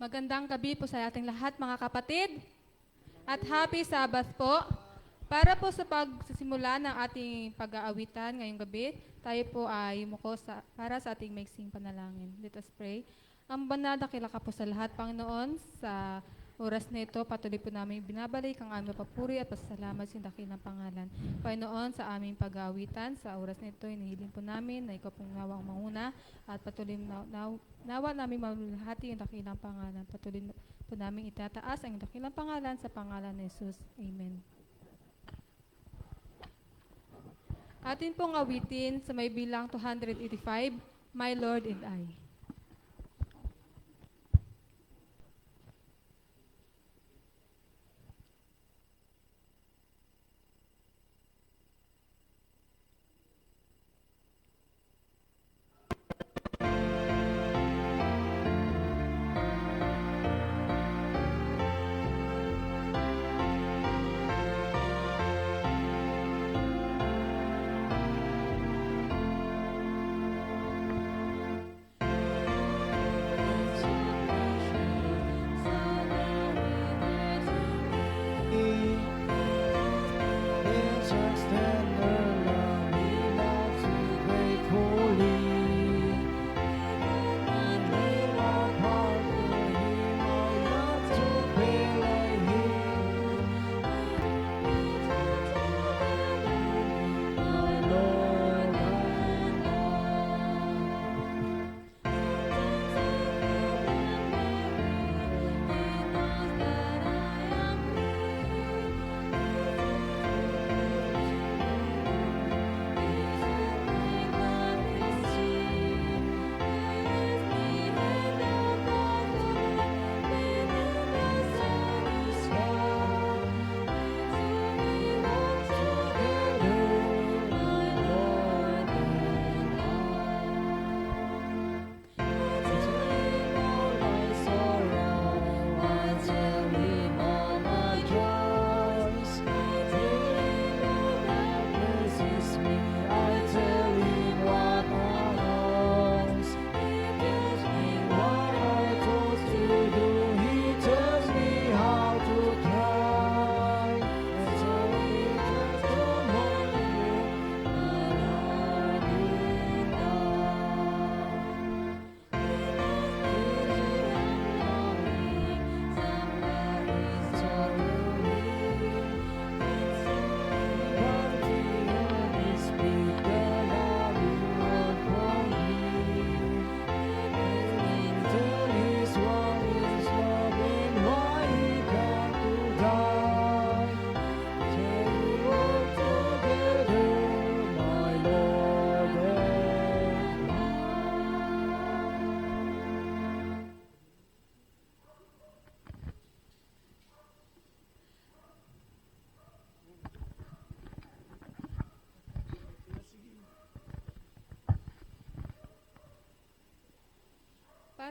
Magandang gabi po sa ating lahat mga kapatid at happy Sabbath po. Para po sa pagsisimula ng ating pag-aawitan ngayong gabi, tayo po ay yumuko para sa ating maiksing panalangin. Let us pray. Ang banal na kilala po sa lahat, Panginoon, sa oras na ito, patuloy po namin binabalik ang aming papuri at pasasalamat sa dakilang pangalan. Panginoon, sa aming pag-aawitan, sa oras na ito, inihiling po namin na ikaw pong nawa ang manguna at patuloy nawa namin mamulhati ang dakilang pangalan. Patuloy po namin itataas ang dakilang pangalan sa pangalan ni Jesus. Amen. Atin pong awitin sa may bilang 285, My Lord and I.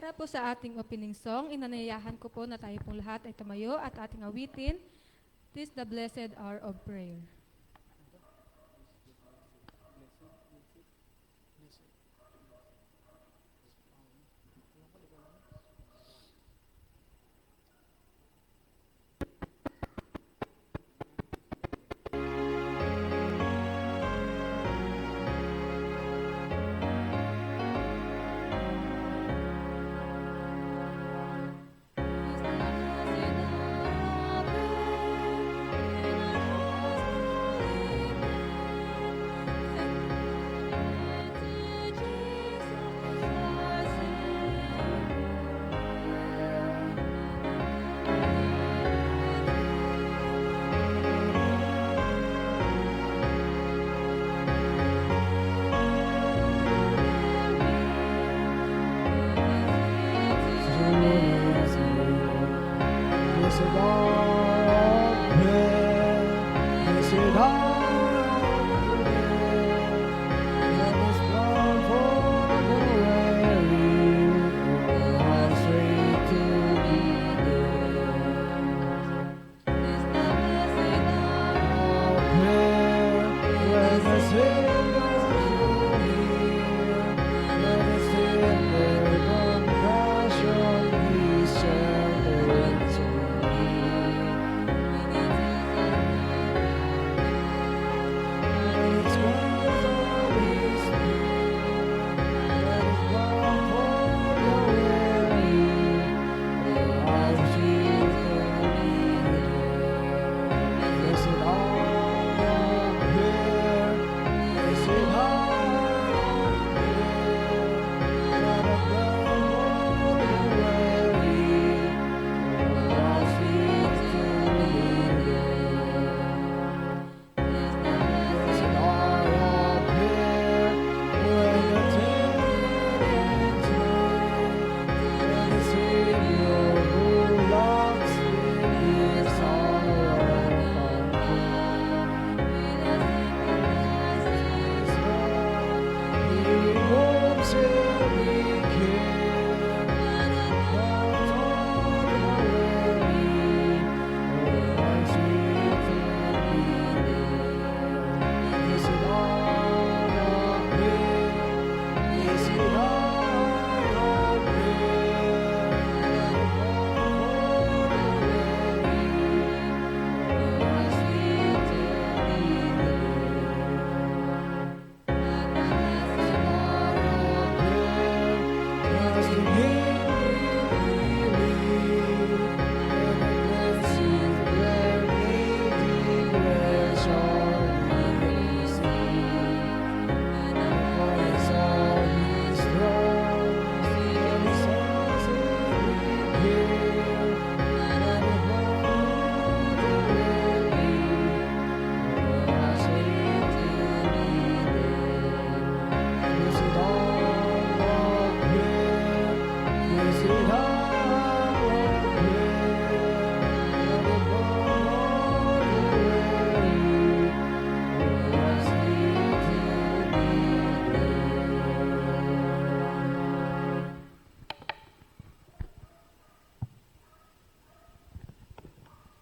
Para po sa ating opening song, inanayahan ko po na tayo pong lahat ay tumayo at ating awitin, "'Tis the Blessed Hour of Prayer."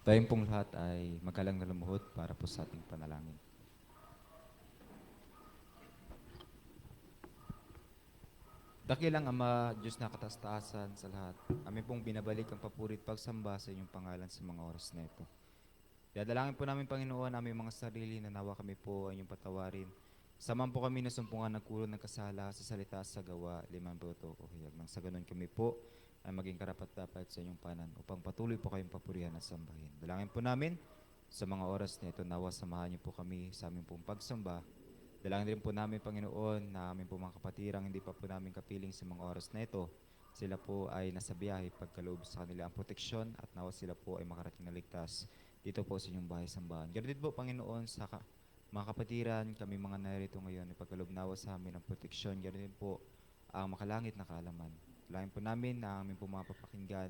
Tayong pong lahat ay magalang na lumuhod para po sa ating panalangin. Dakilang Ama, Diyos na kataas-taasan sa lahat, amin pong binabalik ang papurit pagsamba sa inyong pangalan sa mga oras na ito. Dadalangin po namin, Panginoon, aming mga sarili na nawa kami po ay inyong patawarin. Saman po kami nasumpungan ng kulong ng kasala sa salita sa gawa, liman po ito o hiyag. Nang sa ganun kami po ay maging karapat-dapat sa inyong panan upang patuloy po kayong papurihan at sambahin. Dalangin po namin sa mga oras na ito, nawa samahan niyo po kami sa aming pong pagsamba. Dalangin din po namin, Panginoon, na aming po mga kapatirang hindi pa po namin kapiling sa mga oras na ito. Sila po ay nasa biyahe pagkaloob sa kanila ang proteksyon at nawa sila po ay makarating na ligtas dito po sa inyong bahay sambahan. Ganun din po, Panginoon, sa mga kapatiran, kami mga narito ngayon, ipagkaloob nawa sa amin ang proteksyon. Ganun din po ang makalangit na kaalaman. Dalangin po namin na aming po mga papakinggan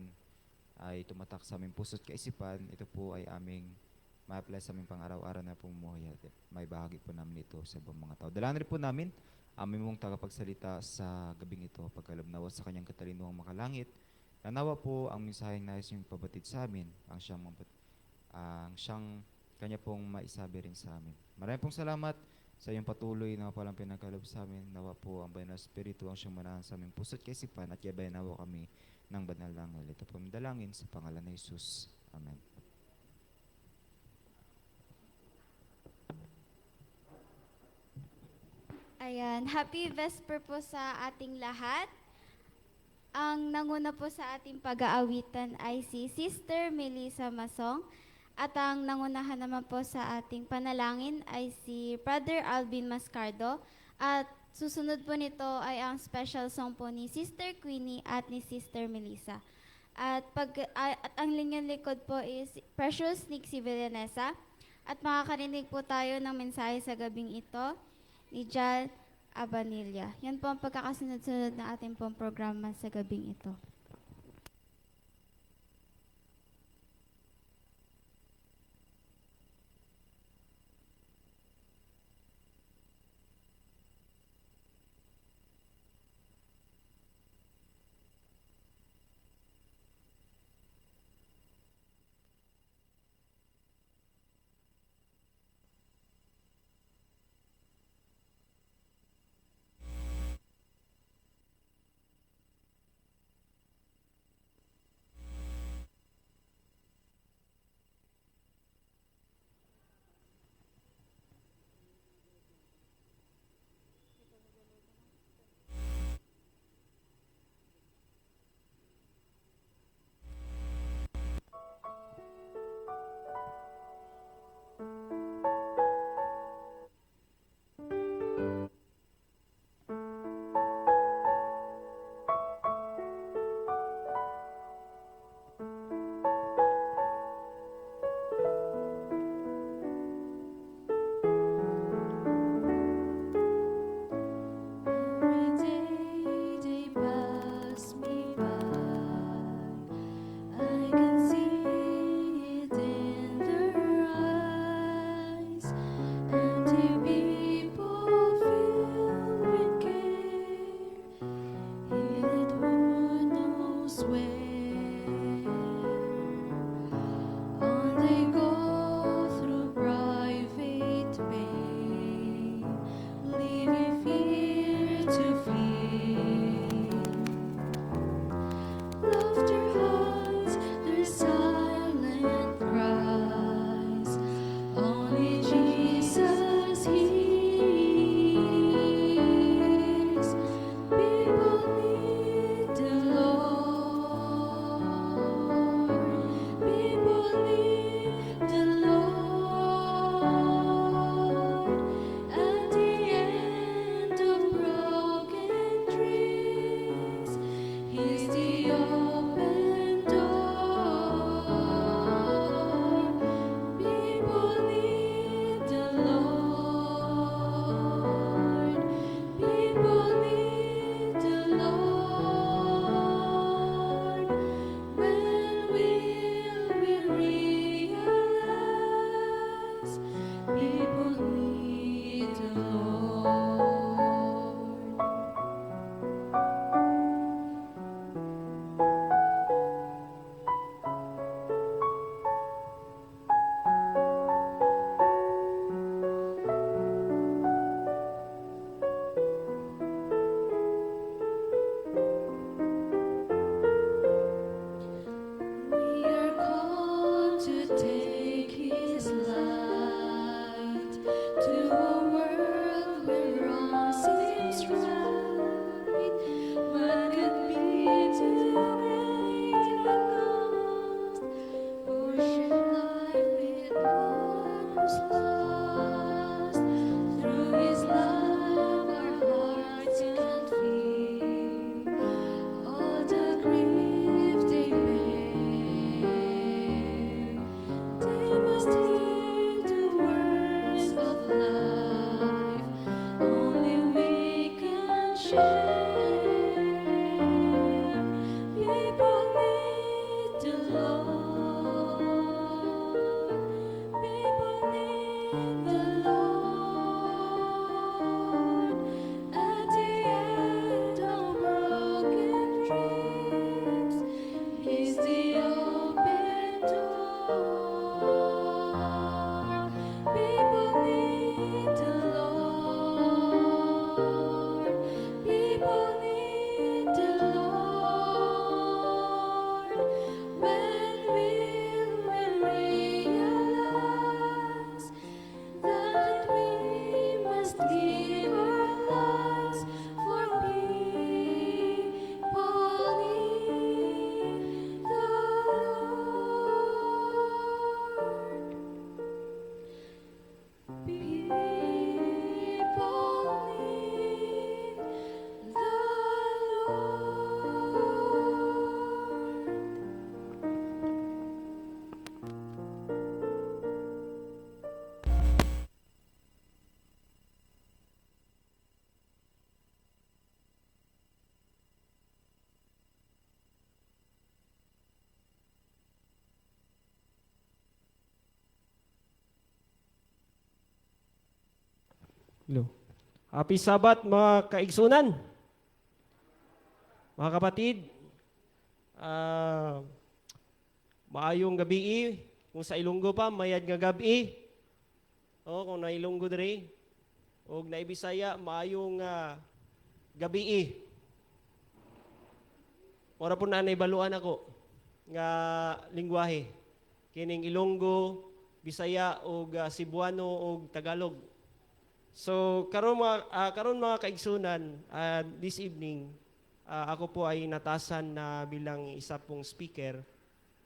ay tumatak sa aming puso't kaisipan. Ito po ay aming ma-apply sa aming pang-araw-araw na pamumuhay at may bahagi po namin ito sa ibang mga tao. Dalangin rin po namin aming mong tagapagsalita sa gabing ito, pagkalabnawa sa kanyang katalinuhang makalangit. Nanawa po ang mensaheng nais niyong pabatid sa amin, ang siyang kanya pong maisabi rin sa amin. Maraming pong salamat sa iyong patuloy na palang pinagkaloob sa amin. Nawa po ang banal na Espiritu ang siyang manahan sa aming puso't kaisipan at yabay nawa kami ng banal na anghel. Ito po ang dalangin sa pangalan ni Jesus. Amen. Ayan, happy Vesper po sa ating lahat. Ang nanguna po sa ating pag-aawitan ay si Sister Melissa Masong. At ang nangunahan naman po sa ating panalangin ay si Brother Alvin Mascardo. At susunod po nito ay ang special song po ni Sister Queenie at ni Sister Melissa. At ang linyang likod po is Precious Nixie Villanesa. At makakarinig po tayo ng mensahe sa gabing ito ni Jan Abanilla. Yan po ang pagkakasunod-sunod na ating pong programa sa gabing ito. Hello. Happy Sabbath mga kaigsunan. Mga kapatid, maayong gabi. Kung sa Ilonggo pa, mayad nga gabi. O, kung na Ilonggo diri, o na Ibisaya, maayong gabi. Ora po na naibaluan ako nga lingwahe. Kining Ilonggo, Bisaya, o Cebuano, o Tagalog. So, karon mga kaigsunan, this evening, ako po ay natasan na bilang isa pong speaker.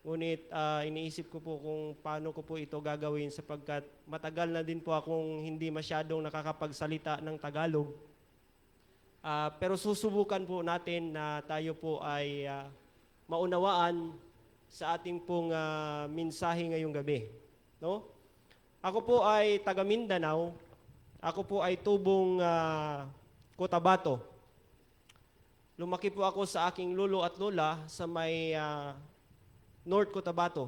Ngunit iniisip ko po kung paano ko po ito gagawin sapagkat matagal na din po akong hindi masyadong nakakapagsalita ng Tagalog. Pero susubukan po natin na tayo po ay maunawaan sa ating pong mensahe ngayong gabi. No? Ako po ay taga Mindanao. Ako po ay tubong Cotabato. Lumaki po ako sa aking lolo at lola sa may North Cotabato.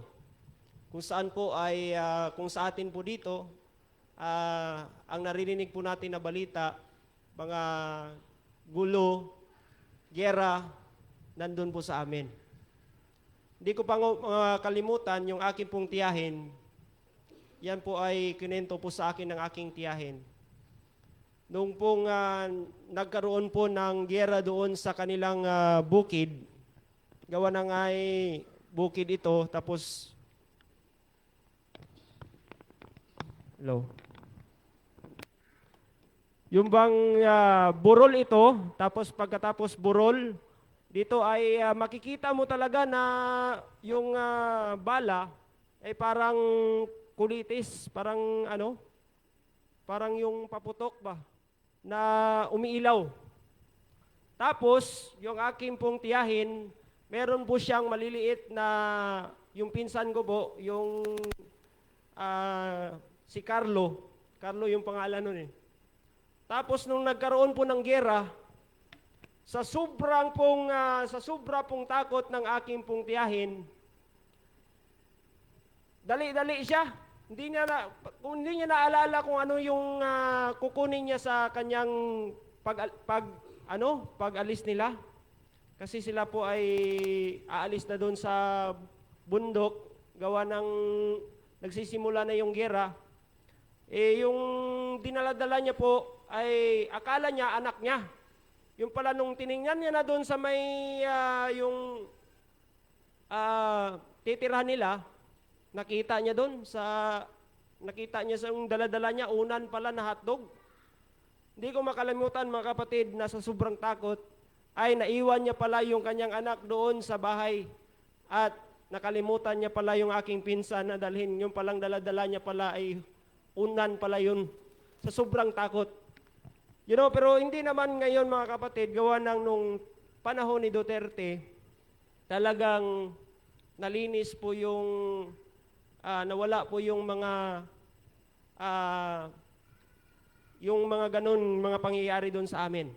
Kung saan po ay, kung sa atin po dito, ang naririnig po natin na balita, mga gulo, gera, nandun po sa amin. Hindi ko pa kalimutan yung aking pong tiyahin. Yan po ay kinento po sa akin ng aking tiyahin. Nung pong nagkaroon po ng gera doon sa kanilang bukid, gawa ng ay bukid ito, tapos, hello. Yung bang burol ito, tapos pagkatapos burol, dito ay makikita mo talaga na yung bala ay parang kulitis, parang ano, parang yung paputok ba, na umiilaw. Tapos, yung aking pong tiyahin, meron po siyang maliliit na, yung pinsan ko po, yung si Carlo. Carlo yung pangalan nun eh. Tapos nung nagkaroon po ng gera, sa sobra pong takot ng aking pong tiyahin, dali-dali siya. Kung hindi niya naalala kung ano yung kukunin niya sa kanyang pag-alis nila. Kasi sila po ay aalis na doon sa bundok, gawa ng nagsisimula na yung gera. Yung dinaladala niya po ay akala niya anak niya. Yung pala nung tiningnan niya na doon sa may yung titirahan nila, nakita niya sa yung daladala niya, unan pala na hotdog. Hindi ko makalimutan mga kapatid na sa sobrang takot, ay naiwan niya pala yung kanyang anak doon sa bahay at nakalimutan niya pala yung aking pinsan na dalhin. Yung palang daladala niya pala ay unan pala yun sa sobrang takot. Pero hindi naman ngayon mga kapatid, gawa ng nung panahon ni Duterte, talagang nalinis po yung, nawala po yung mga ganun, mga pangyayari doon sa amin.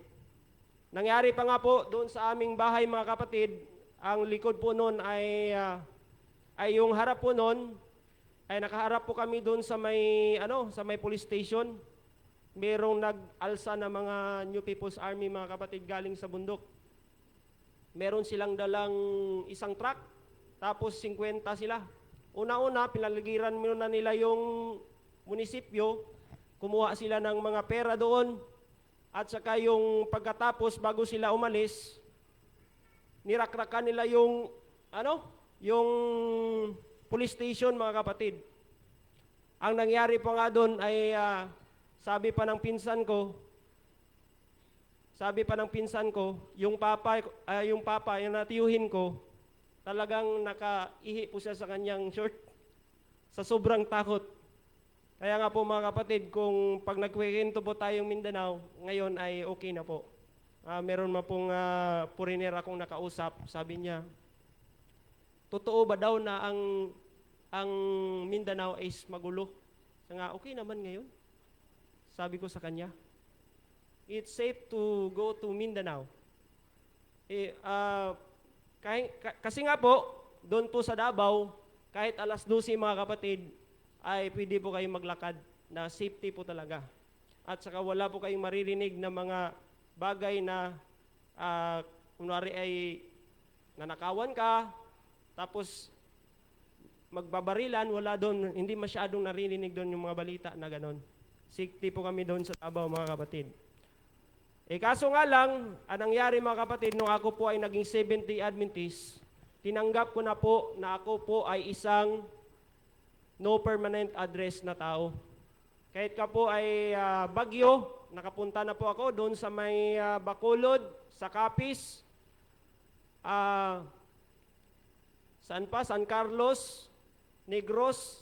Nangyari pa nga po doon sa aming bahay mga kapatid, ang likod po noon ay yung harap po noon ay nakaharap po kami doon sa may police station. Merong nag-alsa na mga New People's Army mga kapatid galing sa bundok. Meron silang dalang isang truck, tapos 50 sila. Una-una, pinaligiran muna nila yung munisipyo, kumuha sila ng mga pera doon. At saka yung pagkatapos, bago sila umalis, nirakrakan nila yung police station mga kapatid. Ang nangyari pa nga doon ay, sabi pa ng pinsan ko, yung papa, yung natiyuhin ko, talagang nakaihi po siya sa kanyang short sa sobrang takot. Kaya nga po mga kapatid, kung pag nagkwento po tayong Mindanao, ngayon ay okay na po. Meron ma pong foreigner akong nakausap, sabi niya, totoo ba daw na ang Mindanao is magulo? Nga, okay naman ngayon. Sabi ko sa kanya, it's safe to go to Mindanao. Kasi nga po, doon po sa Davao, kahit alas 12 mga kapatid, ay pwede po kayong maglakad na safety po talaga. at saka wala po kayong maririnig na mga bagay na kunwari ay nanakawan ka, tapos magbabarilan, wala doon, hindi masyadong naririnig doon yung mga balita na ganon. Sikti po kami doon sa Davao, mga kapatid. Kaso nga lang, ang nangyari mga kapatid, nung ako po ay naging Seventh-day Adventist, tinanggap ko na po na ako po ay isang no permanent address na tao. Kahit ka po ay Bagyo, nakapunta na po ako doon sa may Bacolod, sa Capiz, saan pa? San Carlos, Negros,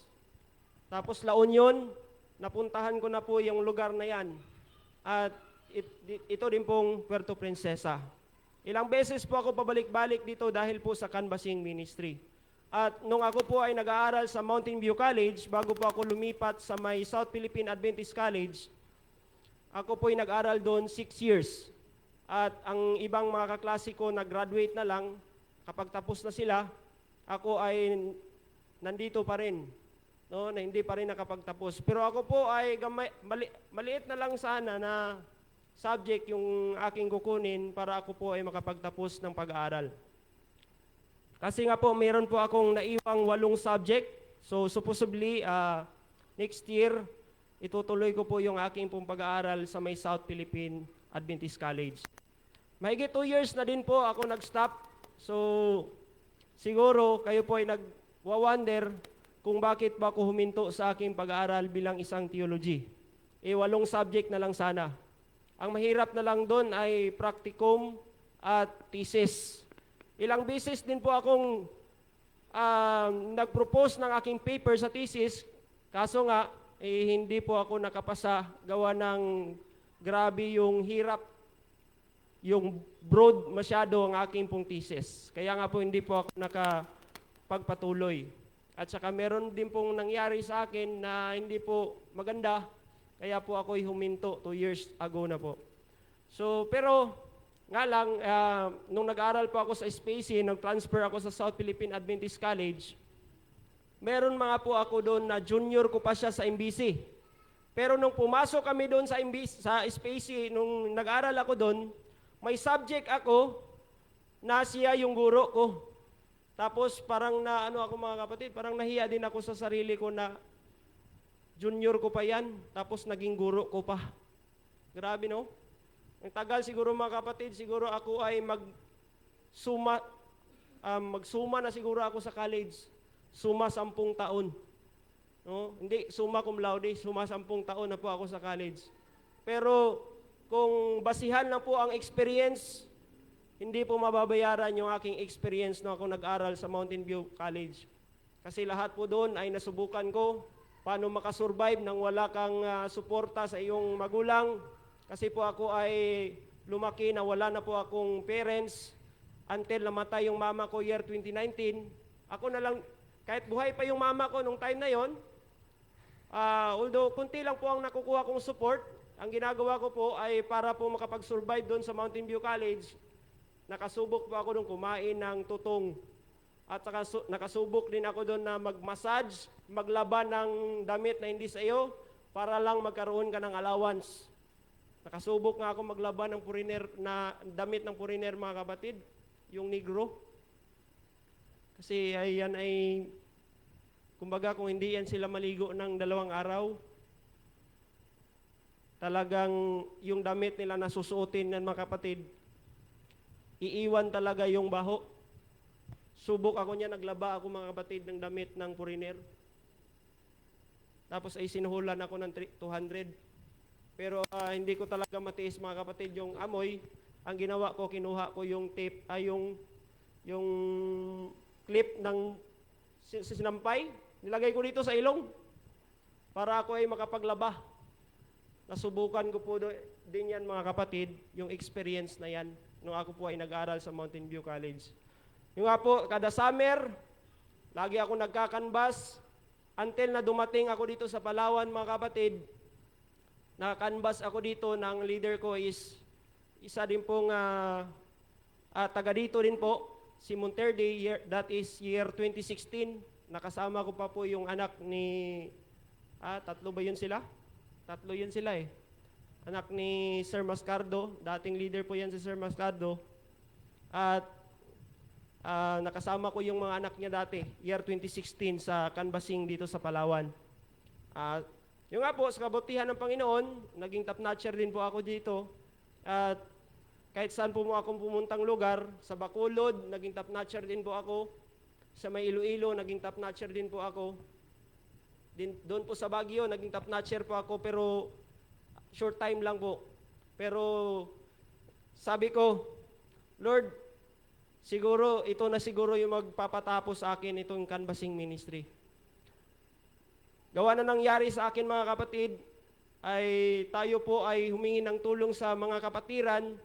tapos La Union, napuntahan ko na po yung lugar na yan. At ito din pong Puerto Princesa. Ilang beses po ako pabalik-balik dito dahil po sa canvassing ministry. At nung ako po ay nag-aaral sa Mountain View College, bago po ako lumipat sa may South Philippine Adventist College, ako po ay nag-aral doon 6 years. At ang ibang mga kaklase ko nag-graduate na lang, kapag tapos na sila, ako ay nandito pa rin, no, na hindi pa rin nakapagtapos. Pero ako po ay maliit na lang sana na subject yung aking kukunin para ako po ay makapagtapos ng pag-aaral. Kasi nga po, mayroon po akong naiwang 8 subject. So supposedly, next year, itutuloy ko po yung aking pong pag-aaral sa may South Philippine Adventist College. Mahigit 2 years na din po ako nag-stop. So siguro kayo po ay nag-wonder kung bakit ba ako huminto sa aking pag-aaral bilang isang theology. 8 subject na lang sana. Ang mahirap na lang doon ay practicum at thesis. Ilang beses din po akong nag-propose ng aking paper sa thesis, kaso nga, hindi po ako nakapasa gawa ng grabe yung hirap, yung broad masyado ang aking pong thesis. Kaya nga po hindi po ako nakapagpatuloy. At saka meron din pong nangyari sa akin na hindi po maganda, kaya po ako'y huminto 2 years ago na po. So, pero nga lang, nung nag-aral po ako sa SPACY, nag-transfer ako sa South Philippine Adventist College, meron mga po ako doon na junior ko pa siya sa MBC. Pero nung pumasok kami doon sa SPACY, nung nag-aral ako doon, may subject ako na siya yung guro ko. Tapos parang ako mga kapatid, parang nahiya din ako sa sarili ko na junior ko pa yan, tapos naging guro ko pa. Grabe, no? Ang tagal siguro mga kapatid, siguro ako ay magsuma na siguro ako sa college. Suma 10 taon. No? Hindi, suma cum laude, suma 10 taon na po ako sa college. Pero kung basihan lang po ang experience, hindi po mababayaran yung aking experience na ako nag-aral sa Mountain View College. Kasi lahat po doon ay nasubukan ko paano makasurvive nang wala kang suporta sa iyong magulang. Kasi po ako ay lumaki na wala na po akong parents until namatay yung mama ko year 2019. Ako na lang, kahit buhay pa yung mama ko nung time na yon, although kunti lang po ang nakukuha kong support, ang ginagawa ko po ay para po makapag-survive doon sa Mountain View College, nakasubok po ako doon kumain ng tutong. At nakasubok din ako doon na mag-massage, maglaba ng damit na hindi sa iyo para lang magkaroon ka ng allowance. Nakasubok nga ako maglaba ng foreigner na damit ng foreigner, mga kapatid, yung negro. Kasi yan ay, kumbaga kung hindi yan sila maligo ng 2 araw, talagang yung damit nila na susuotin ng mga kapatid, iiwan talaga yung baho. Subok ako niya, naglaba ako mga kapatid ng damit ng foreigner. Tapos ay sinuhulan ako ng 200. Pero hindi ko talaga matiis mga kapatid yung amoy. Ang ginawa ko, kinuha ko yung tape, yung clip ng sinampay. Nilagay ko dito sa ilong para ako ay makapaglaba. Nasubukan ko po din yan mga kapatid, yung experience na yan nung ako po ay nag-aral sa Mountain View College. Yung nga po, kada summer, lagi ako nagkakanbas until na dumating ako dito sa Palawan mga kapatid. Nakakanbas ako dito, ng leader ko is isa din pong taga dito din po, si Monterde, that is year 2016. Nakasama ko pa po yung anak ni, 3 ba yun sila? 3 yun sila eh. anak ni Sir Mascardo. Dating leader po yan si Sir Mascardo. At nakasama ko yung mga anak niya dati, year 2016 sa canvassing dito sa Palawan. At yung nga po, sa kabutihan ng Panginoon, naging top-notcher din po ako dito. At kahit saan po mo akong pumuntang lugar, sa Bacolod, naging top-notcher din po ako. Sa may Iloilo, naging top-notcher din po ako. Doon po sa Baguio, naging top-notcher po ako, pero short time lang po. Pero sabi ko, Lord, siguro, ito na siguro yung magpapatapos sa akin itong canvassing ministry. Gawa na nangyari sa akin mga kapatid, ay tayo po ay humingi ng tulong sa mga kapatiran.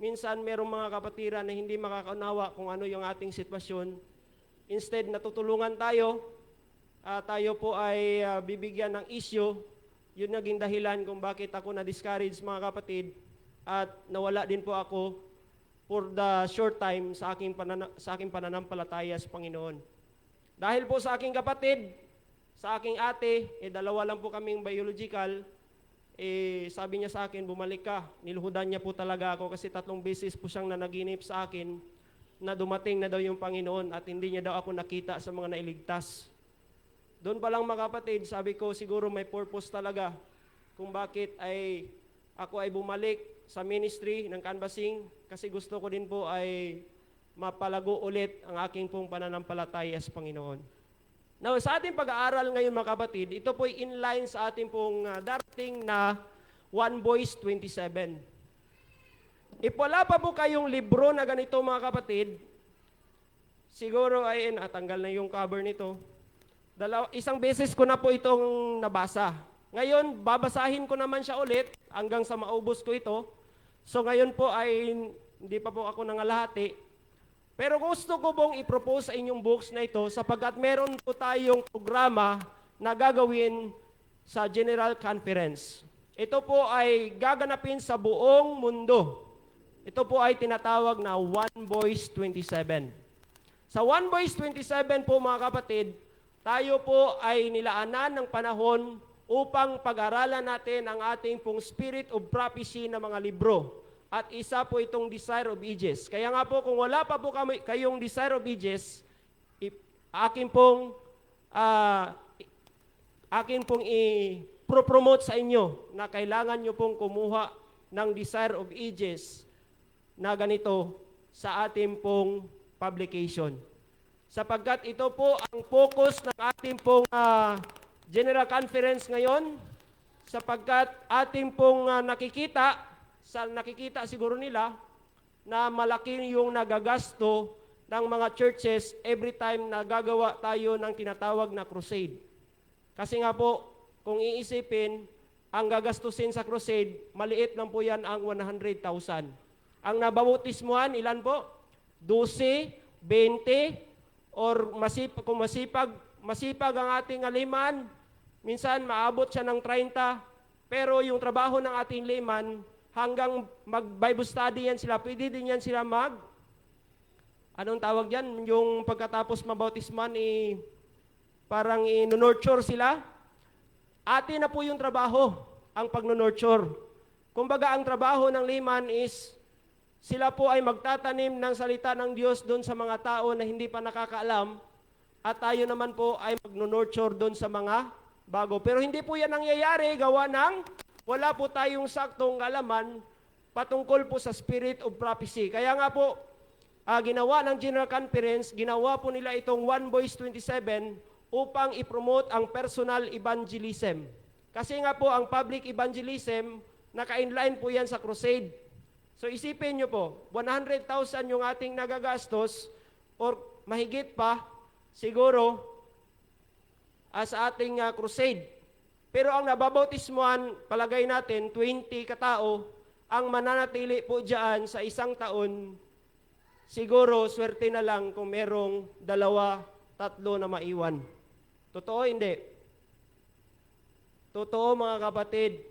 Minsan merong mga kapatiran na hindi makakaunawa kung ano yung ating sitwasyon. Instead, natutulungan tayo, tayo po ay bibigyan ng issue. Yun naging dahilan kung bakit ako na-discourage mga kapatid at nawala din po ako for the short time sa aking pananampalataya sa Panginoon. Dahil po sa aking kapatid, sa aking ate, dalawa lang po kaming biological, sabi niya sa akin, bumalik ka. Niluhudan niya po talaga ako kasi 3 beses po siyang nanaginip sa akin na dumating na daw yung Panginoon at hindi niya daw ako nakita sa mga nailigtas. Doon pa lang mga kapatid, sabi ko siguro may purpose talaga kung bakit ay ako ay bumalik sa ministry ng canvassing kasi gusto ko din po ay mapalago ulit ang aking pong pananampalataya sa Panginoon. Now, sa ating pag-aaral ngayon mga kapatid, ito po ay inline sa ating pong darating na 1 Boys 27. If wala pa po kayong libro na ganito mga kapatid, siguro ay natanggal na yung cover nito. Isang beses ko na po itong nabasa. Ngayon, babasahin ko naman siya ulit hanggang sa maubos ko ito. So ngayon po ay hindi pa po ako nangalahati. Pero gusto ko pong i-propose sa inyong books na ito sapagkat meron po tayong programa na gagawin sa General Conference. Ito po ay gaganapin sa buong mundo. Ito po ay tinatawag na 1 Boys 27. Sa 1 Boys 27 po mga kapatid, tayo po ay nilaanan ng panahon upang pag-aralan natin ang ating pong Spirit of Prophecy na mga libro. At isa po itong Desire of Ages. Kaya nga po, kung wala pa po kayong Desire of Ages, akin pong i-promote sa inyo na kailangan nyo pong kumuha ng Desire of Ages na ganito sa ating pong publication. Sapagkat ito po ang focus ng ating pong General Conference ngayon, sapagkat ating pong nakikita siguro nila na malaki yung nagagasto ng mga churches every time na gagawa tayo ng tinatawag na crusade. Kasi nga po, kung iisipin, ang gagastusin sa crusade, maliit lang po yan ang 100,000. Ang nabautismuhan, ilan po? 12, 20, or kung masipag ang ating layman, minsan maabot siya ng 30, pero yung trabaho ng ating layman, hanggang mag-Bible study yan sila, pwede din yan sila anong tawag yan? Yung pagkatapos mabautisman, parang nurture sila. Atin na po yung trabaho, ang pag-nurture. Kumbaga, ang trabaho ng layman is, sila po ay magtatanim ng salita ng Diyos doon sa mga tao na hindi pa nakakaalam, at tayo naman po ay mag-nurture doon sa mga bago. Pero hindi po yan nangyayari, gawa ng wala po tayong saktong kalaman patungkol po sa Spirit of Prophecy. Kaya nga po, ginawa ng General Conference, ginawa po nila itong 1 Boys 27 upang i-promote ang personal evangelism. Kasi nga po, ang public evangelism, naka-inline po yan sa crusade. So isipin nyo po, 100,000 yung ating nagagastos or mahigit pa, siguro, sa ating crusade. Pero ang nababautismuhan, palagay natin, 20 katao, ang mananatili po dyan sa isang taon, siguro swerte na lang kung merong 2, 3 na maiwan. Totoo, hindi? Totoo mga kapatid,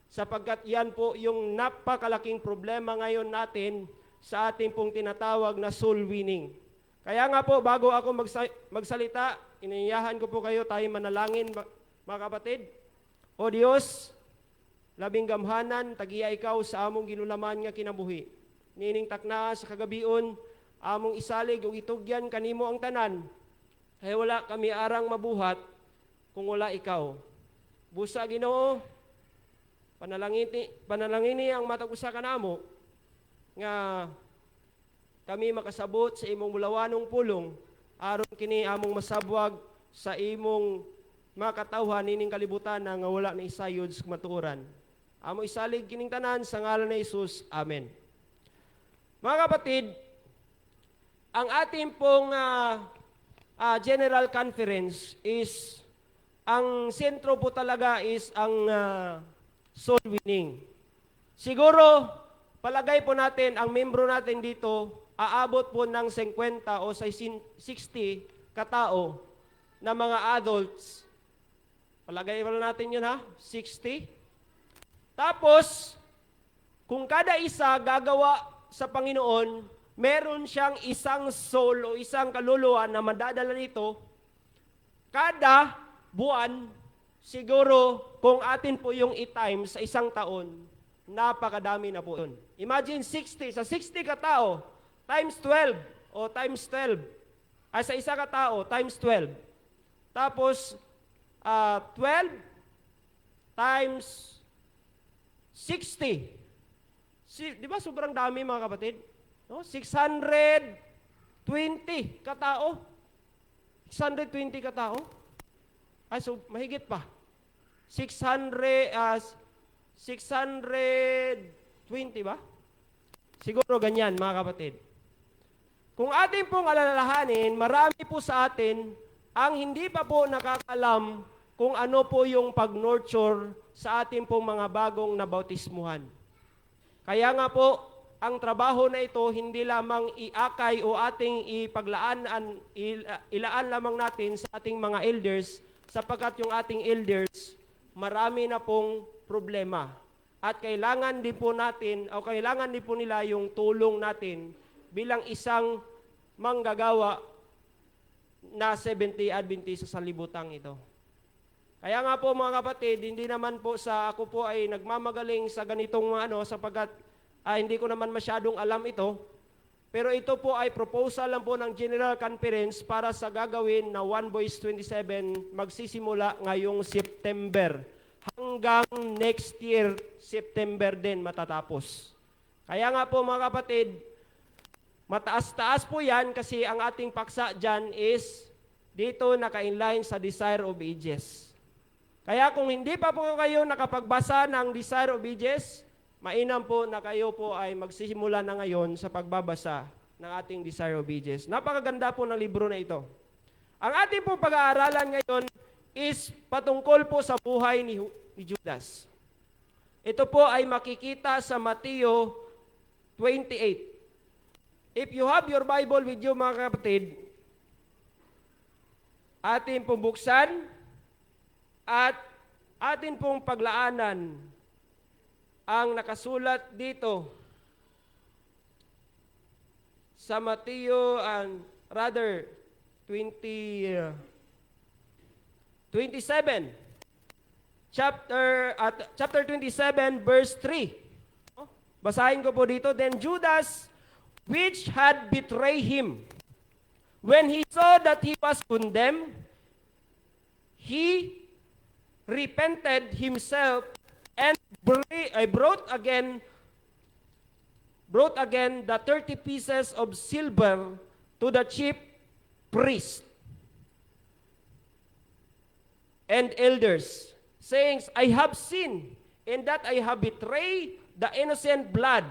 sapagkat yan po yung napakalaking problema ngayon natin sa ating pong tinatawag na soul winning. Kaya nga po, bago ako magsalita, iniyahan ko po kayo, tayo manalangin mga kapatid. O Diyos, labing gamhanan, tagiya ikaw sa among ginulaman nga kinabuhi. Nining takna sa kagabion, among isalig ug itugyan kanimo ang tanan. Kay wala kami arang mabuhat kung wala ikaw. Busa Ginoo, panalangini ang matag usa kanamo nga kami makasabot sa imong mulawanong pulong aron kini among masabwag sa imong makatawhan nining kalibutan nga wala na isayod sa matuoran. Amo isalig kining tanan sa ngalan ni Jesus. Amen. Mga kapatid, ang ating pong General Conference is, ang sentro po talaga is ang soul winning. Siguro, palagay po natin, ang membro natin dito, aabot po ng 50 o 60 katao na mga adults. Palagay po natin yun ha, 60. Tapos, kung kada isa gagawa sa Panginoon, meron siyang isang soul o isang kaluluwa na madadala nito, kada buwan, siguro kung atin po yung i-time sa isang taon, napakadami na po yun. Imagine 60, sa 60 katao, times 12, o times 12, ay sa isa katao, times 12. Tapos, 12 times 60. Di ba sobrang dami mga kapatid? No? 620 katao. 620 katao. Ay, so mahigit pa. 620 ba? Siguro ganyan mga kapatid. Kung atin pong alalahanin, marami po sa atin ang hindi pa po nakakalam kung ano po yung pag-nurture sa ating pong mga bagong nabautismuhan. Kaya nga po, ang trabaho na ito hindi lamang iakay o ating ilaan lamang natin sa ating mga elders, sapagkat yung ating elders, marami na pong problema. At kailangan din po natin, o kailangan din po nila yung tulong natin bilang isang manggagawa na 70 Adventist sa sanlibutan ito. Kaya nga po mga kapatid, hindi naman po ako po ay nagmamagaling sa ganitong sapagkat hindi ko naman masyadong alam ito. Pero ito po ay proposal lang po ng General Conference para sa gagawin na One Voice 27 magsisimula ngayong September. Hanggang next year, September din matatapos. Kaya nga po mga kapatid, mataas-taas po yan kasi ang ating paksa dyan is dito naka-inline sa Desire of Ages. Kaya kung hindi pa po kayo nakapagbasa ng Desire of Ages, mainam po na kayo po ay magsisimula na ngayon sa pagbabasa ng ating Desire of Ages. Napakaganda po ng libro na ito. Ang ating po pag-aaralan ngayon is patungkol po sa buhay ni Judas. Ito po ay makikita sa Mateo 28. If you have your Bible with you mga kapatid, atin pong buksan at atin pong paglaanan ang nakasulat dito sa Mateo 27 chapter 27 verse 3. Basahin ko po dito. Then Judas, which had betrayed him, when he saw that he was condemned, he repented himself and brought again the 30 pieces of silver to the chief priest and elders, saying, I have sinned in that I have betrayed the innocent blood.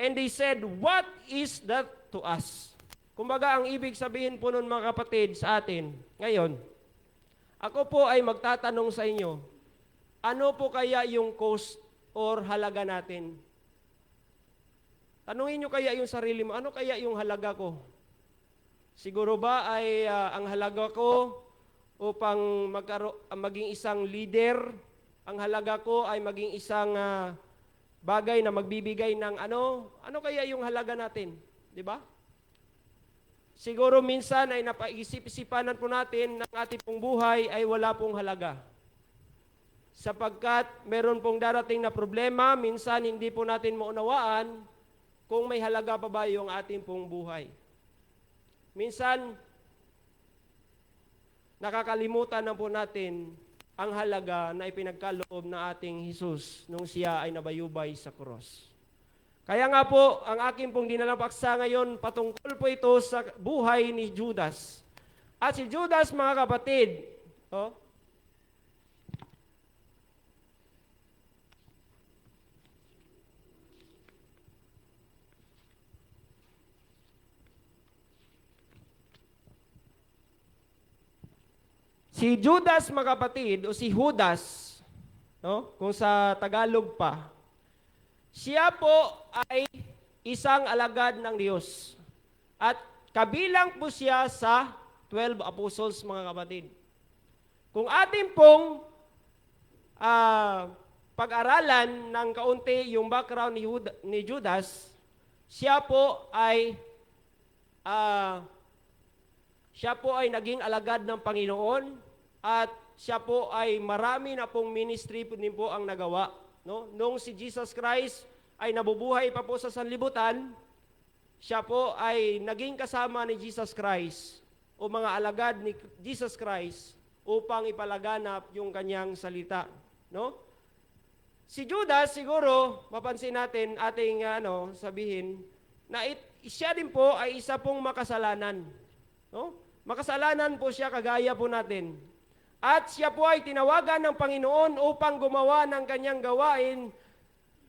And they said, what is that to us? Kumbaga, ang ibig sabihin po nun mga kapatid sa atin, ngayon, ako po ay magtatanong sa inyo, ano po kaya yung cost or halaga natin? Tanungin nyo kaya yung sarili mo, ano kaya yung halaga ko? Siguro ba ay ang halaga ko upang maging isang leader, ang halaga ko ay maging isang bagay na magbibigay ng ano kaya yung halaga natin? Di ba? Siguro minsan ay napaisip-isipanan po natin ng ating pong buhay ay wala pong halaga. sapagkat meron pong darating na problema, minsan hindi po natin maunawaan kung may halaga pa ba yung ating pong buhay. Minsan, nakakalimutan na po natin ang halaga na ipinagkaloob ng ating Jesus nung siya ay nabayubay sa cross. Kaya nga po, ang aking pong dinalang paksa ngayon, patungkol po ito sa buhay ni Judas. At si Judas, mga kapatid, si Judas, mga kapatid, o si Judas, kung sa Tagalog pa, siya po ay isang alagad ng Diyos. At kabilang po siya sa 12 apostles, mga kapatid. Kung ating pong pag-aralan ng kaunti yung background ni Judas, siya po ay naging alagad ng Panginoon at siya po ay marami na pong ministry po din po ang nagawa. Nung si Jesus Christ ay nabubuhay pa po sa sanlibutan, siya po ay naging kasama ni Jesus Christ o mga alagad ni Jesus Christ upang ipalaganap yung kanyang salita. Si Judas, siguro, mapansin natin, ating sabihin, na siya din po ay isa pong makasalanan. Makasalanan po siya kagaya po natin. At siya po ay tinawagan ng Panginoon upang gumawa ng kanyang gawain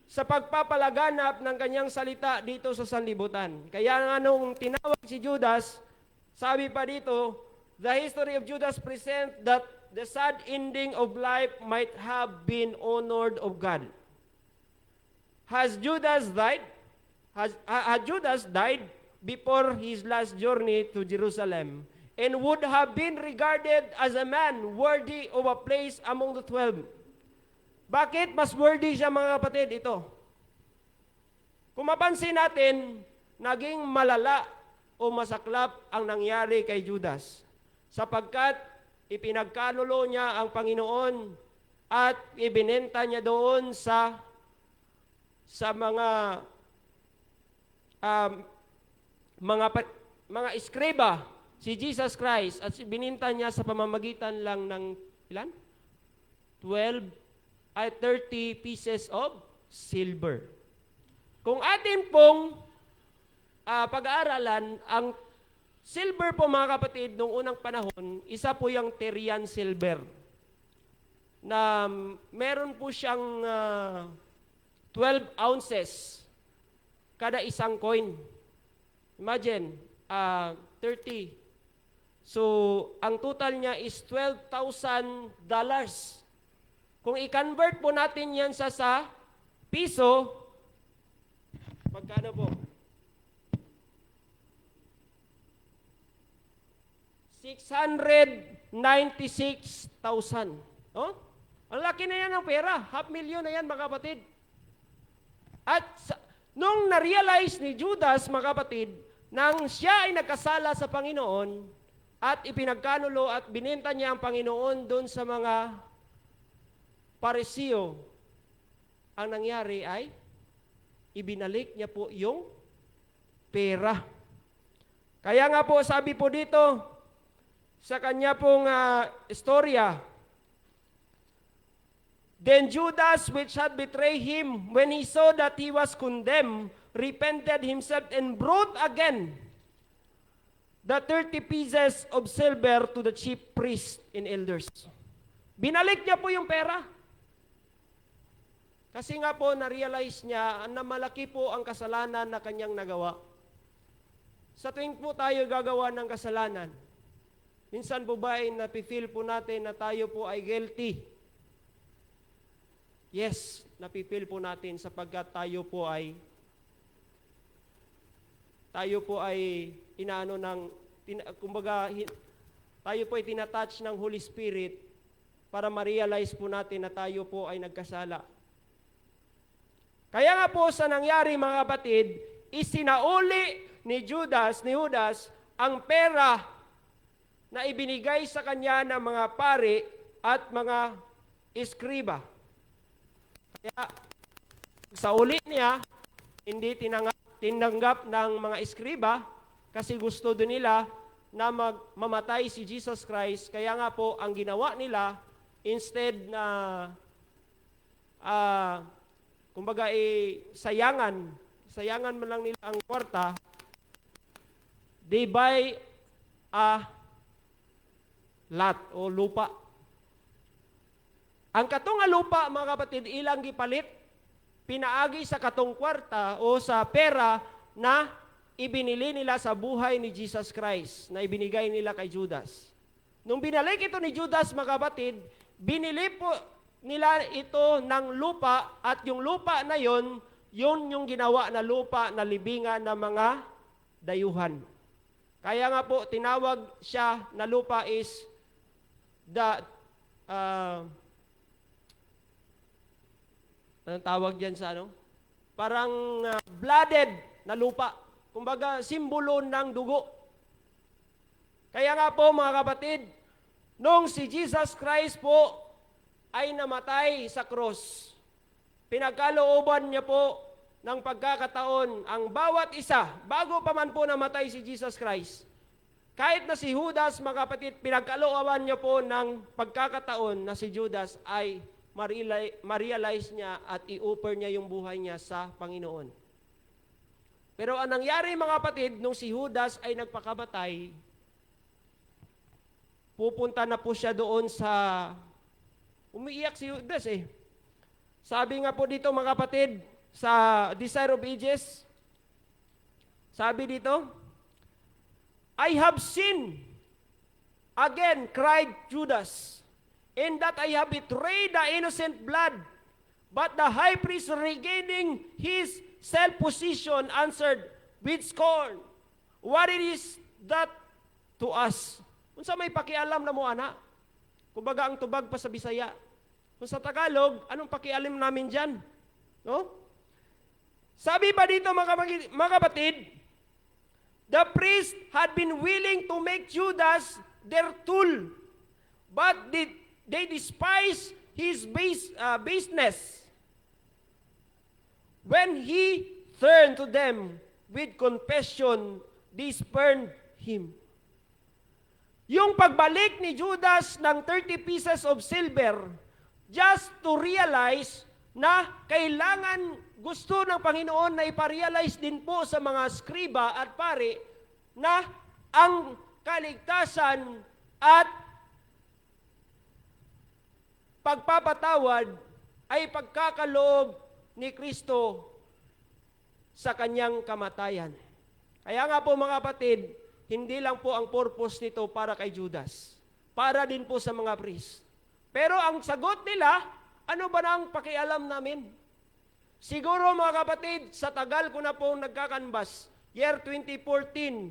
sa pagpapalaganap ng kanyang salita dito sa sanlibutan. Kaya nga nung tinawag si Judas, sabi pa dito, the history of Judas presents that the sad ending of life might have been honored of God. Has Judas died before his last journey to Jerusalem, and would have been regarded as a man worthy of a place among the 12. Bakit mas worthy siya, mga kapatid? Ito. Kung mapansin natin, naging malala o masaklap ang nangyari kay Judas, sapagkat ipinagkanulo niya ang Panginoon at ibinenta niya doon sa mga eskriba si Jesus Christ at bininta niya sa pamamagitan lang ng ilan? 12 ay 30 pieces of silver. Kung atin pong pag-aaralan, ang silver po, mga kapatid, noong unang panahon, isa po yung Tyrian silver na meron po siyang 12 ounces kada isang coin. Imagine, 30. So, ang total niya is $12,000. Kung i-convert po natin yan sa piso, magkano po? 696,000. Ang laki na yan ng pera. 500,000 na yan, mga kapatid. At nung na-realize ni Judas, mga kapatid, nang siya ay nagkasala sa Panginoon, at ipinagkanulo at bininta niya ang Panginoon doon sa mga Parisiyo, ang nangyari ay ibinalik niya po yung pera. Kaya nga po, sabi po dito, sa kanya pong istorya, then Judas, which had betrayed him, when he saw that he was condemned, repented himself and brought again the 30 pieces of silver to the chief priests and elders. Binalik niya po yung pera. Kasi nga po, na-realize niya na malaki po ang kasalanan na kanyang nagawa. Sa tuwing po tayo gagawa ng kasalanan, minsan po ba ay napifeel po natin na tayo po ay guilty? Yes, napifeel po natin sapagkat tayo po ay inaano kumbaga, tayo po ay tinatouch ng Holy Spirit para ma-realize po natin na tayo po ay nagkasala. Kaya nga po sa nangyari, mga kapatid, isinauli ni Judas ang pera na ibinigay sa kanya ng mga pari at mga eskriba. Kaya sa uli niya, hindi tinanggap ng mga eskriba kasi gusto din nila na mamatay si Jesus Christ. Kaya nga po, ang ginawa nila, instead na, kumbaga, sayangan man lang nila ang kwarta, they buy a lot o lupa. Ang katong nga lupa, mga kapatid, ilang gipalit, pinaagi sa katong kwarta o sa pera na ibinili nila sa buhay ni Jesus Christ, na ibinigay nila kay Judas. Nung binalik ito ni Judas, mga kapatid, binili po nila ito ng lupa at yung lupa na yon, yun yung ginawa na lupa na libingan ng mga dayuhan. Kaya nga po, tinawag siya na lupa is anong tawag dyan sa ano? Parang blooded na lupa. Kumbaga, simbolo ng dugo. Kaya nga po, mga kapatid, nung si Jesus Christ po ay namatay sa cross, pinagkalooban niya po ng pagkakataon ang bawat isa, bago pa man po namatay si Jesus Christ, kahit na si Judas, mga kapatid, pinagkalooban niya po ng pagkakataon na si Judas ay ma-realize niya at i-offer niya yung buhay niya sa Panginoon. Pero ang nangyari, mga kapatid, nung si Judas ay nagpakamatay, pupunta na po siya doon sa, umiiyak si Judas eh. Sabi nga po dito, mga kapatid, sa Desire of Ages, sabi dito, I have sinned, again cried Judas, in that I have betrayed the innocent blood. But the high priest, regaining his self-position, answered with scorn, what it is that to us? Kung sa may pakialam na mo, ana? Kumbaga ang tubag pa sa Bisaya. Kung sa Tagalog, anong pakialam namin dyan? No? Sabi pa dito, mga kapatid, the priest had been willing to make Judas their tool, but they despised his baseness. When he turned to them with confession, they spurned him. Yung pagbalik ni Judas ng 30 pieces of silver, just to realize na kailangan, gusto ng Panginoon na iparealize din po sa mga skriba at pari na ang kaligtasan at pagpapatawad ay pagkakaloob ni Kristo sa kanyang kamatayan. Kaya nga po, mga kapatid, hindi lang po ang purpose nito para kay Judas. Para din po sa mga priest. Pero ang sagot nila, ano ba na ang pakialam namin? Siguro, mga kapatid, sa tagal ko na po nagkakanbas, year 2014,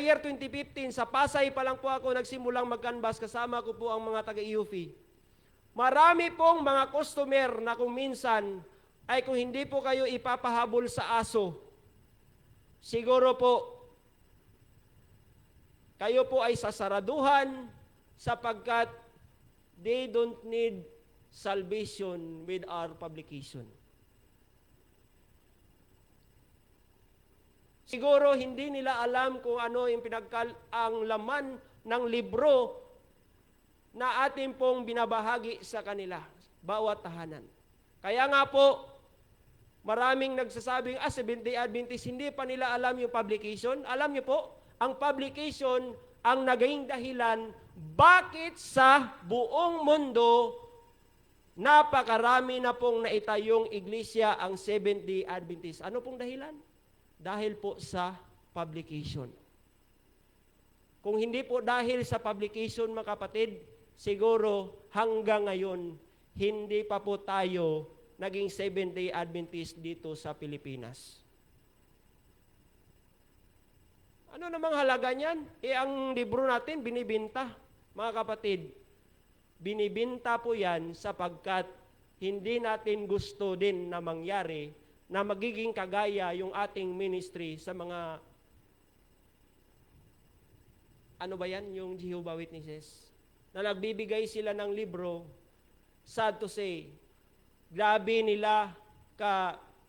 year 2015, sa Pasay pa lang po ako nagsimulang magkanbas, kasama ko po ang mga taga-IUFI. Marami pong mga customer na kung minsan ay kung hindi po kayo ipapahabol sa aso, siguro po, kayo po ay sasaraduhan sapagkat they don't need salvation with our publication. Siguro hindi nila alam kung ano yung ang laman ng libro na atin pong binabahagi sa kanila, bawat tahanan. Kaya nga po, maraming nagsasabing, Seventh-day Adventist, hindi pa nila alam yung publication. Alam niyo po, ang publication ang naging dahilan bakit sa buong mundo napakarami na pong naitayong iglesia ang Seventh-day Adventist. Ano pong dahilan? Dahil po sa publication. Kung hindi po dahil sa publication, mga kapatid, siguro hanggang ngayon, hindi pa po tayo naging Seventh-day Adventist dito sa Pilipinas. Ano namang halaga niyan? Ang libro natin, binibinta. Mga kapatid, binibinta po yan sapagkat hindi natin gusto din na mangyari na magiging kagaya yung ating ministry sa mga, ano ba yan, yung Jehovah's Witnesses, na nagbibigay sila ng libro sad to say, grabe nila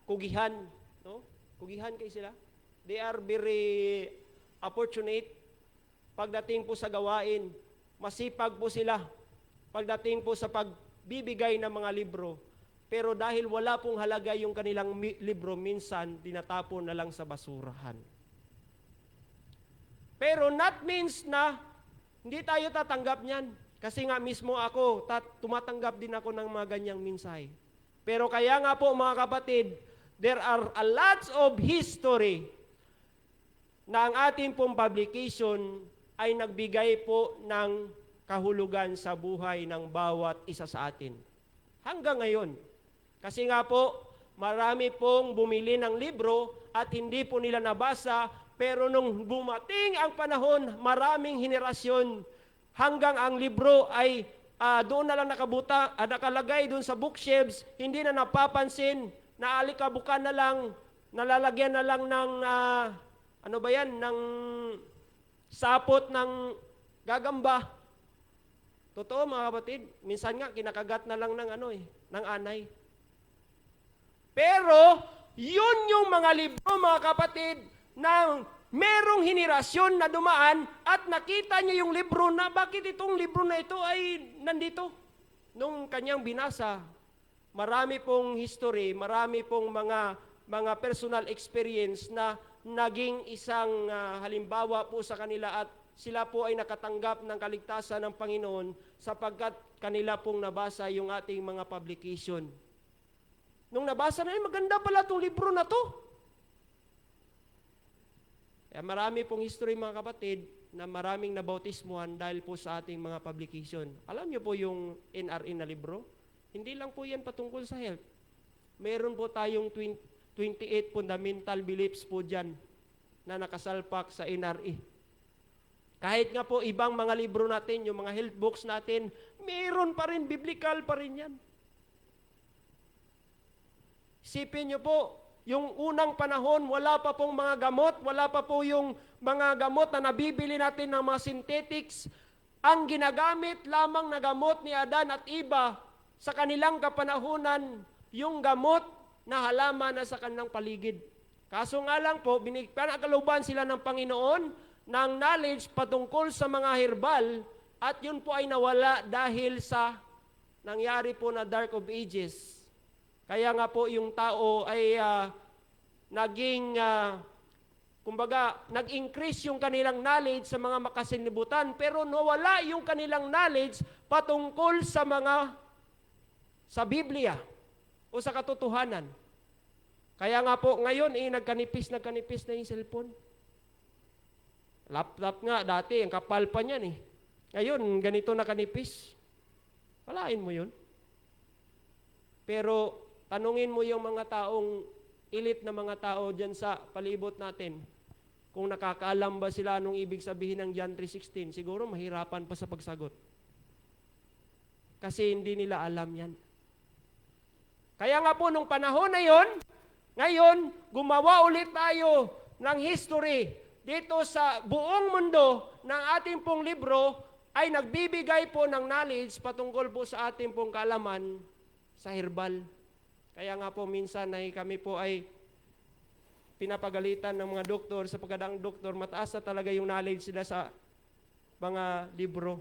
kugihan, no? Kugihan kay sila. They are very opportunate pagdating po sa gawain. Masipag po sila pagdating po sa pagbibigay ng mga libro. Pero dahil wala pong halaga yung kanilang libro, minsan tinatapon na lang sa basurahan. Pero not means na hindi tayo tatanggap niyan. Kasi nga mismo ako, tumatanggap din ako ng mga ganyang mensahe. Pero kaya nga po mga kapatid, there are a lots of history na ang ating pong publication ay nagbigay po ng kahulugan sa buhay ng bawat isa sa atin. Hanggang ngayon. Kasi nga po, marami pong bumili ng libro at hindi po nila nabasa, pero nung bumating ang panahon, maraming henerasyon hanggang ang libro ay doon na lang nakalagay doon sa bookshelves, hindi na napapansin, naalikabukan na lang, nalalagyan na lang ng, ng sapot ng gagamba. Totoo mga kapatid, minsan nga kinakagat na lang ng anay. Pero, yun yung mga libro mga kapatid na merong henerasyon na dumaan at nakita niya yung libro na bakit itong libro na ito ay nandito. Nung kanyang binasa, marami pong history, marami pong mga personal experience na naging isang halimbawa po sa kanila at sila po ay nakatanggap ng kaligtasan ng Panginoon sapagkat kanila pong nabasa yung ating mga publication. Nung nabasa na maganda pala itong libro na to. Kaya marami pong history mga kapatid na maraming nabautismuhan dahil po sa ating mga publication. Alam niyo po yung NRE na libro? Hindi lang po yan patungkol sa health. Meron po tayong 28 fundamental beliefs po dyan na nakasalpak sa NRE. Kahit nga po ibang mga libro natin, yung mga health books natin, meron pa rin, biblical pa rin yan. Isipin niyo po, yung unang panahon, wala pa pong mga gamot, wala pa po yung mga gamot na nabibili natin ng mga synthetics. Ang ginagamit lamang na gamot ni Adan at Eva sa kanilang kapanahunan, yung gamot na halaman na sa kanilang paligid. Kaso nga lang po, pinakaluban sila ng Panginoon ng knowledge patungkol sa mga herbal at yun po ay nawala dahil sa nangyari po na Dark of Ages. Kaya nga po yung tao ay nag-increase yung kanilang knowledge sa mga makasinibutan, pero nawala yung kanilang knowledge patungkol sa Biblia o sa katotohanan. Kaya nga po ngayon nagkanipis na yung cellphone. Laptop nga dati, ang kapal pa niyan Ngayon, ganito na kanipis. Walain mo yun. Pero tanungin mo yung mga taong elite na mga tao dyan sa palibot natin, kung nakakaalam ba sila anong ibig sabihin ng John 3:16, siguro mahirapan pa sa pagsagot. Kasi hindi nila alam yan. Kaya nga po nung panahon na yon, ngayon, gumawa ulit tayo ng history dito sa buong mundo ng ating pong libro ay nagbibigay po ng knowledge patungkol po sa ating pong kaalaman sa herbal. Kaya nga po minsan ay kami po ay pinapagalitan ng mga doktor sapagkat ang doktor mataas na talaga yung knowledge sila sa mga libro.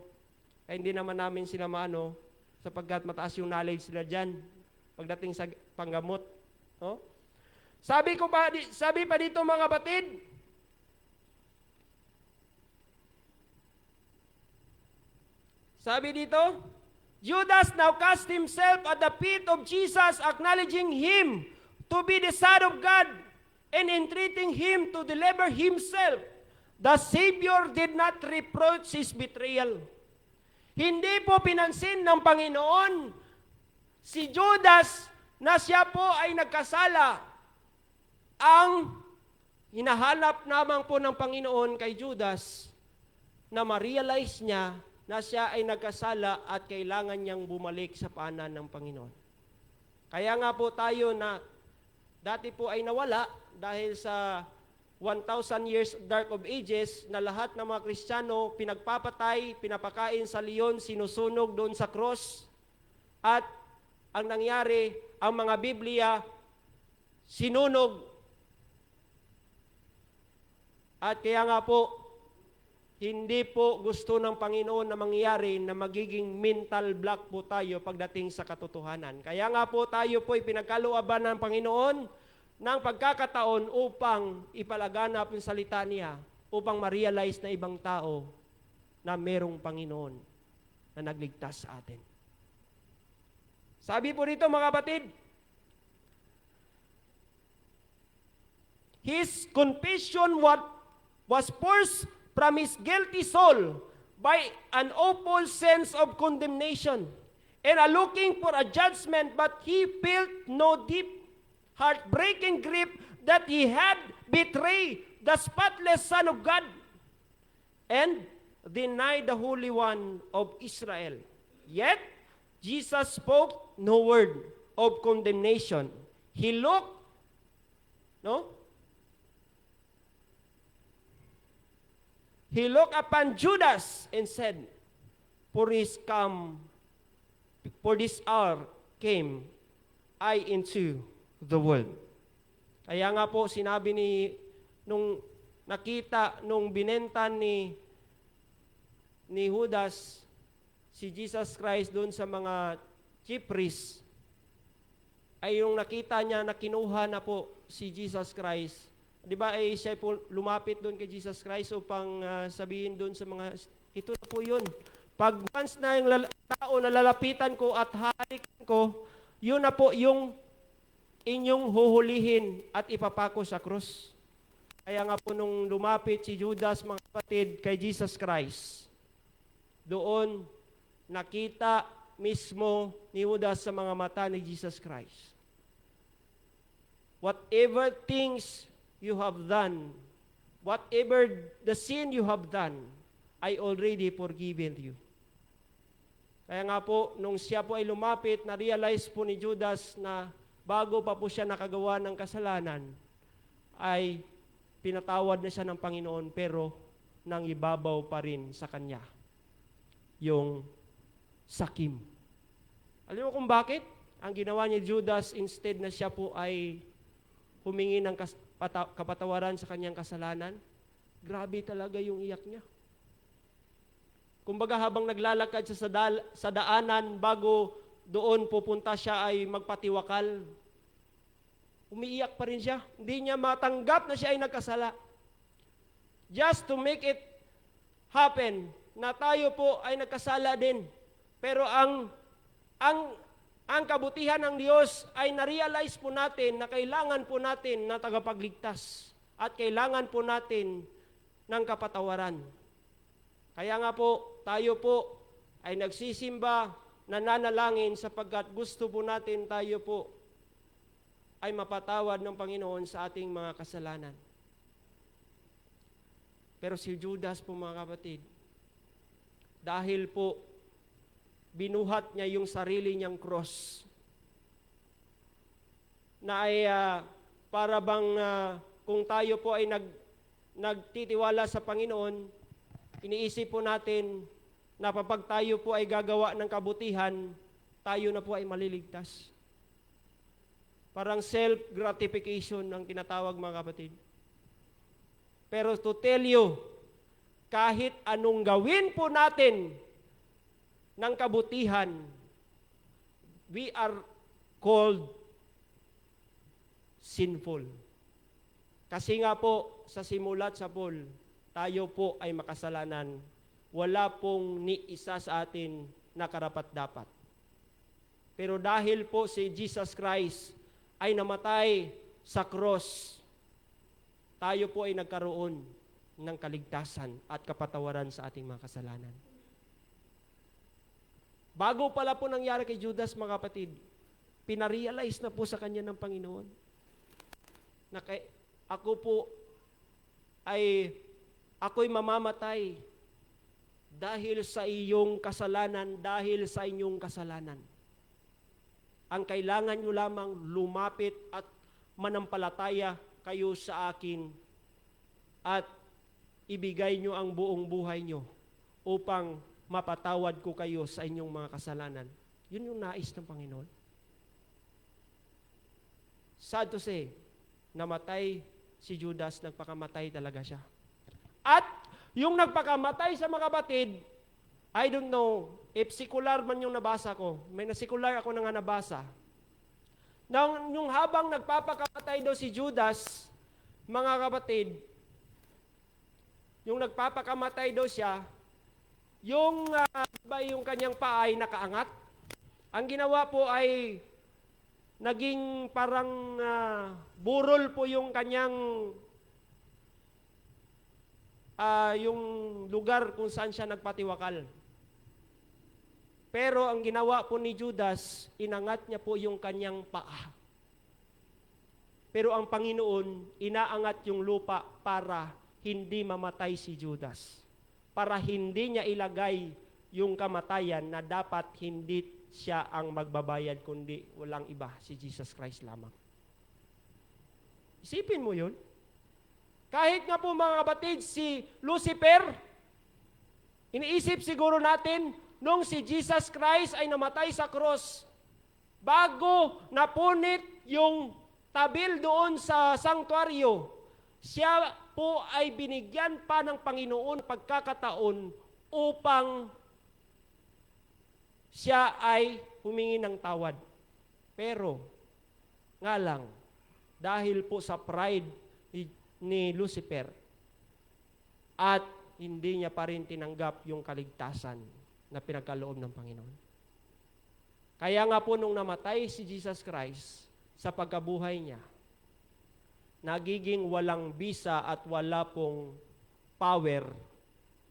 Ay hindi naman namin sila maano sapagkat mataas yung knowledge sila dyan pagdating sa panggamot. No? Sabi pa dito mga kapatid, sabi dito, Judas now cast himself at the feet of Jesus, acknowledging him to be the Son of God and entreating him to deliver himself. The Savior did not reproach his betrayal. Hindi po pinansin ng Panginoon si Judas na siya po ay nagkasala. Ang hinahanap naman po ng Panginoon kay Judas na ma-realize niya na siya ay nagkasala at kailangan niyang bumalik sa paanan ng Panginoon. Kaya nga po tayo na dati po ay nawala dahil sa 1,000 years Dark of Ages na lahat ng mga Kristiyano pinagpapatay, pinapakain sa leon, sinusunog doon sa cross. At ang nangyari, ang mga Biblia, sinunog. At kaya nga po, hindi po gusto ng Panginoon na mangyari na magiging mental block po tayo pagdating sa katotohanan. Kaya nga po tayo po pinagkalooban ng Panginoon ng pagkakataon upang ipalaganap yung salita niya, upang ma-realize na ibang tao na merong Panginoon na nagligtas sa atin. Sabi po dito mga kapatid, his confession was forced from his guilty soul by an awful sense of condemnation and a looking for a judgment, but he felt no deep, heartbreaking grief that he had betrayed the spotless Son of God and denied the Holy One of Israel. Yet, Jesus spoke no word of condemnation. He looked, He looked upon Judas and said, For this hour came I into the world. Kaya nga po sinabi nung nakita nung binenta ni Judas si Jesus Christ doon sa mga chief priests, ay yung nakita niya na kinuha na po si Jesus Christ. Di ba ay siya po lumapit doon kay Jesus Christ upang sabihin doon sa mga, ito na po yun. Pag once na yung tao na lalapitan ko at halikan ko, yun na po yung inyong huhulihin at ipapako sa krus. Kaya nga po nung lumapit si Judas, mga kapatid, kay Jesus Christ, doon nakita mismo ni Judas sa mga mata ni Jesus Christ. Whatever things you have done, whatever the sin you have done, I already forgiven you. Kaya nga po, nung siya po ay lumapit, na-realize po ni Judas na bago pa po siya nakagawa ng kasalanan, ay pinatawad na siya ng Panginoon, pero nang ibabaw pa rin sa kanya yung sakim. Alam mo kung bakit? Ang ginawa ni Judas, instead na siya po ay humingi ng kapatawaran sa kanyang kasalanan, grabe talaga yung iyak niya. Kumbaga habang naglalakad siya sa daanan, bago doon pupunta siya ay magpatiwakal, umiiyak pa rin siya. Hindi niya matanggap na siya ay nagkasala. Just to make it happen, na tayo po ay nagkasala din. Pero ang kabutihan ng Diyos ay na-realize po natin na kailangan po natin na tagapagligtas at kailangan po natin ng kapatawaran. Kaya nga po, tayo po ay nagsisimba, nananalangin sapagkat gusto po natin tayo po ay mapatawad ng Panginoon sa ating mga kasalanan. Pero si Judas po mga kapatid, dahil po binuhat niya yung sarili niyang cross, na ay para bang kung tayo po ay nagtitiwala sa Panginoon, iniisip po natin na kapag tayo po ay gagawa ng kabutihan, tayo na po ay maliligtas. Parang self-gratification ang tinatawag mga kapatid. Pero to tell you, kahit anong gawin po natin ng kabutihan, we are called sinful. Kasi nga po, sa simulat sa Paul, tayo po ay makasalanan. Wala pong ni isa sa atin na karapat-dapat. Pero dahil po si Jesus Christ ay namatay sa cross, tayo po ay nagkaroon ng kaligtasan at kapatawaran sa ating mga kasalanan. Bago pala po nangyari kay Judas, mga kapatid, pinarealize na po sa kanya ng Panginoon na ako'y mamamatay dahil sa iyong kasalanan, dahil sa inyong kasalanan. Ang kailangan nyo lamang lumapit at manampalataya kayo sa akin at ibigay nyo ang buong buhay nyo upang mapatawad ko kayo sa inyong mga kasalanan. Yun yung nais ng Panginoon. Sad to say, namatay si Judas, nagpakamatay talaga siya. At yung nagpakamatay sa mga kapatid, I don't know if sekular man yung nabasa ko. May nasekular ako na nga nabasa. Nang yung habang nagpapakamatay daw si Judas, mga kapatid, yung nagpapakamatay daw siya, yung yung kanyang paa ay nakaangat. Ang ginawa po ay naging parang burol po yung kanyang yung lugar kung saan siya nagpatiwakal. Pero ang ginawa po ni Judas, inangat niya po yung kanyang paa. Pero ang Panginoon, inaangat yung lupa para hindi mamatay si Judas. Para hindi niya ilagay yung kamatayan na dapat hindi siya ang magbabayad, kundi walang iba, si Jesus Christ lamang. Isipin mo yun. Kahit nga po mga kapatid, si Lucifer, iniisip siguro natin, nung si Jesus Christ ay namatay sa cross, bago napunit yung tabil doon sa sanctuaryo, siya po ay binigyan pa ng Panginoon pagkakataon upang siya ay humingi ng tawad. Pero, nga lang, dahil po sa pride ni Lucifer, at hindi niya pa rin tinanggap yung kaligtasan na pinagkaloob ng Panginoon. Kaya nga po nung namatay si Jesus Christ sa pagkabuhay niya, nagiging walang bisa at wala pong power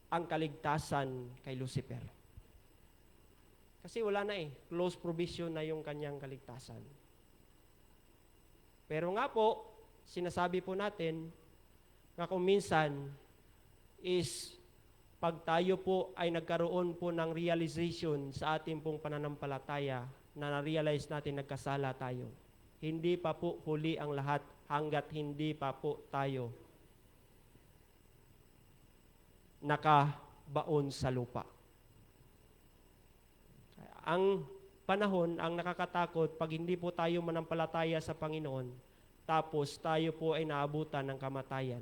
ang kaligtasan kay Lucifer. Kasi wala na close provision na yung kanyang kaligtasan. Pero nga po, sinasabi po natin, nga kung minsan is pag tayo po ay nagkaroon po ng realization sa ating pong pananampalataya na na-realize natin nagkasala tayo, hindi pa po huli ang lahat hanggat hindi pa po tayo nakabaon sa lupa. Ang panahon, ang nakakatakot, pag hindi po tayo manampalataya sa Panginoon, tapos tayo po ay naabutan ng kamatayan.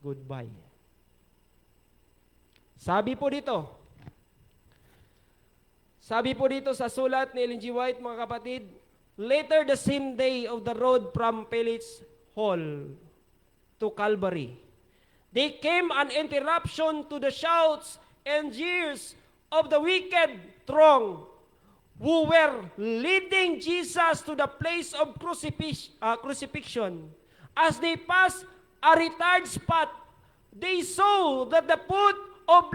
Goodbye. Sabi po dito sa sulat ni Ellen G. White, mga kapatid, later the same day of the road from Pilate's Hall to Calvary, there came an interruption to the shouts and jeers of the wicked throng who were leading Jesus to the place of crucifixion. As they passed a retired spot, they saw that the foot of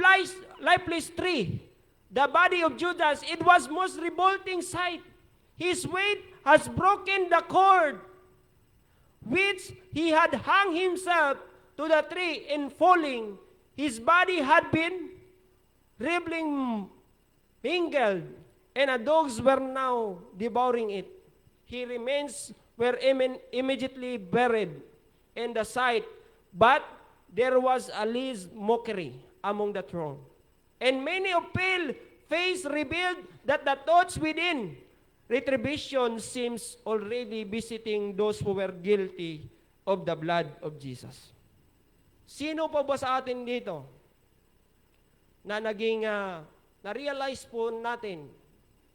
lifeless tree, the body of Judas, it was most revolting sight. His weight has broken the cord which he had hung himself to the tree, in falling, his body had been rippling mingled, and the dogs were now devouring it. He remains were immediately buried in the sight, but there was a least mockery among the throng. And many of pale face revealed that the thoughts within retribution seems already visiting those who were guilty of the blood of Jesus. Sino pa ba sa atin dito na naging na-realize po natin,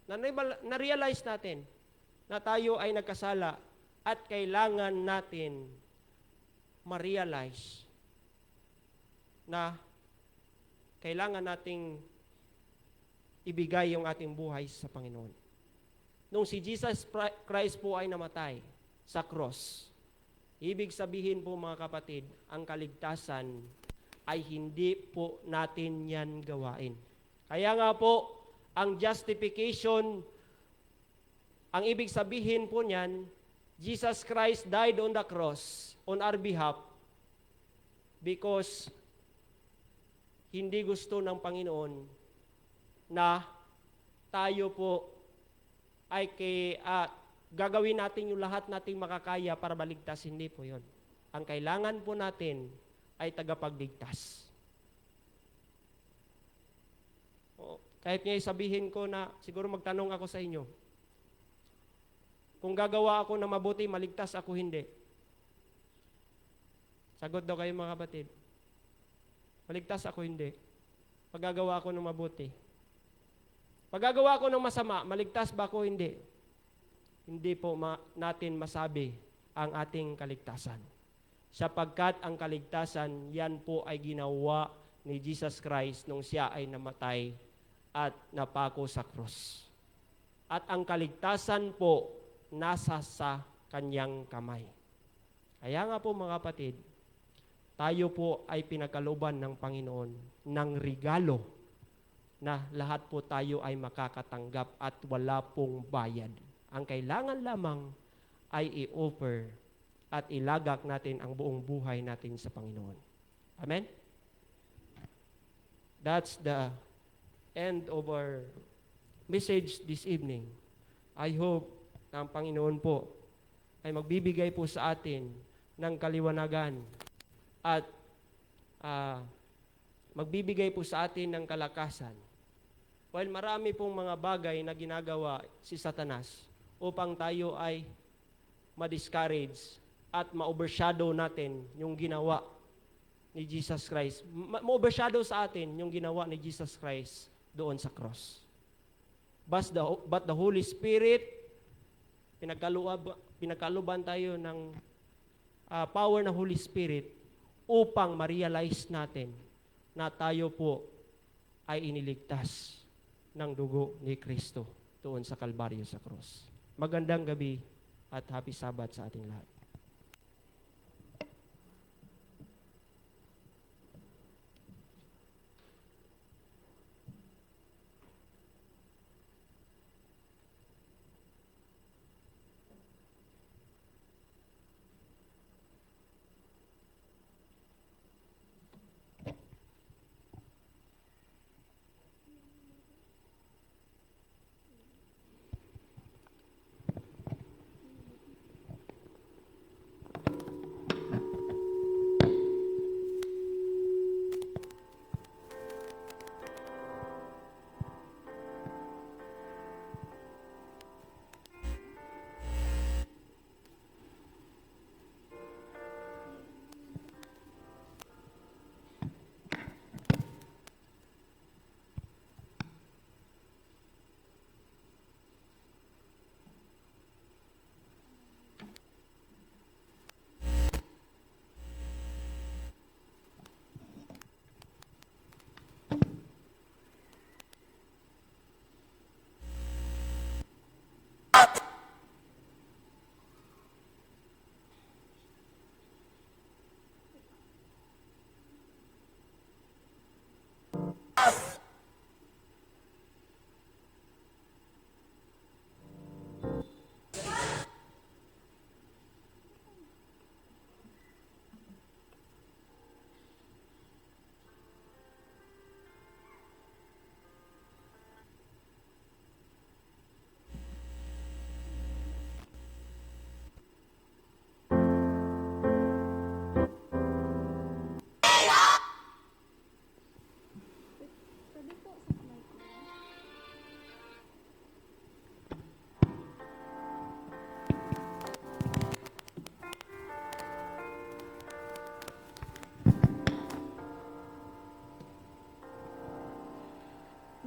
na-realize natin na tayo ay nagkasala at kailangan natin ma-realize na kailangan nating ibigay yung ating buhay sa Panginoon. Nung si Jesus Christ po ay namatay sa cross, ibig sabihin po mga kapatid, ang kaligtasan ay hindi po natin yan gawain. Kaya nga po, ang justification, ang ibig sabihin po niyan, Jesus Christ died on the cross on our behalf because hindi gusto ng Panginoon na tayo po ay gagawin natin yung lahat nating makakaya para maligtas. Hindi po yun. Ang kailangan po natin ay tagapagligtas. Kahit ngayon sabihin ko na, siguro magtanong ako sa inyo, kung gagawa ako ng mabuti, maligtas ako hindi. Sagot daw kayo mga kapatid. Maligtas ako hindi. Pagagawa ako ng mabuti. Pagagawa ako ng masama, maligtas ba ako hindi? Hindi po natin masabi ang ating kaligtasan. Sapagkat ang kaligtasan, yan po ay ginawa ni Jesus Christ nung siya ay namatay at napako sa krus. At ang kaligtasan po nasa sa kanyang kamay. Kaya nga po mga kapatid, tayo po ay pinagkalooban ng Panginoon ng regalo na lahat po tayo ay makakatanggap at wala pong bayad. Ang kailangan lamang ay i-offer at ilagak natin ang buong buhay natin sa Panginoon. Amen? That's the end of our message this evening. I hope na ang Panginoon po ay magbibigay po sa atin ng kaliwanagan at magbibigay po sa atin ng kalakasan. While marami pong mga bagay na ginagawa si Satanas upang tayo ay ma-discourage at ma-overshadow natin yung ginawa ni Jesus Christ. Ma-overshadow sa atin yung ginawa ni Jesus Christ doon sa cross. But the Holy Spirit, pinagkaluban tayo ng power ng Holy Spirit upang ma-realize natin na tayo po ay iniligtas ng dugo ni Kristo doon sa Kalbaryo sa cross. Magandang gabi at happy Sabbath sa ating lahat.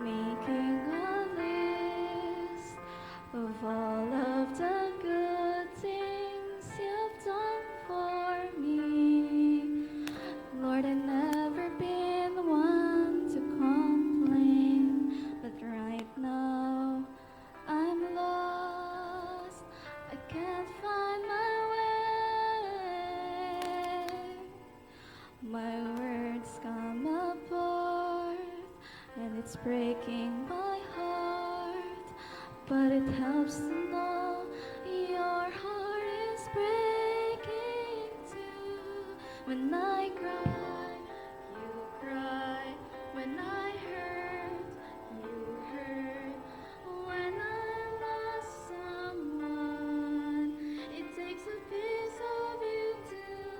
Making a list of all of the good things you've done for me. Lord, I've never been the one to complain, but right now I'm lost. I can't find my way. My words come apart, and it's breaking my heart, but it helps to know your heart is breaking too. When I cry, you cry. When I hurt, you hurt. When I lost someone, it takes a piece of you too.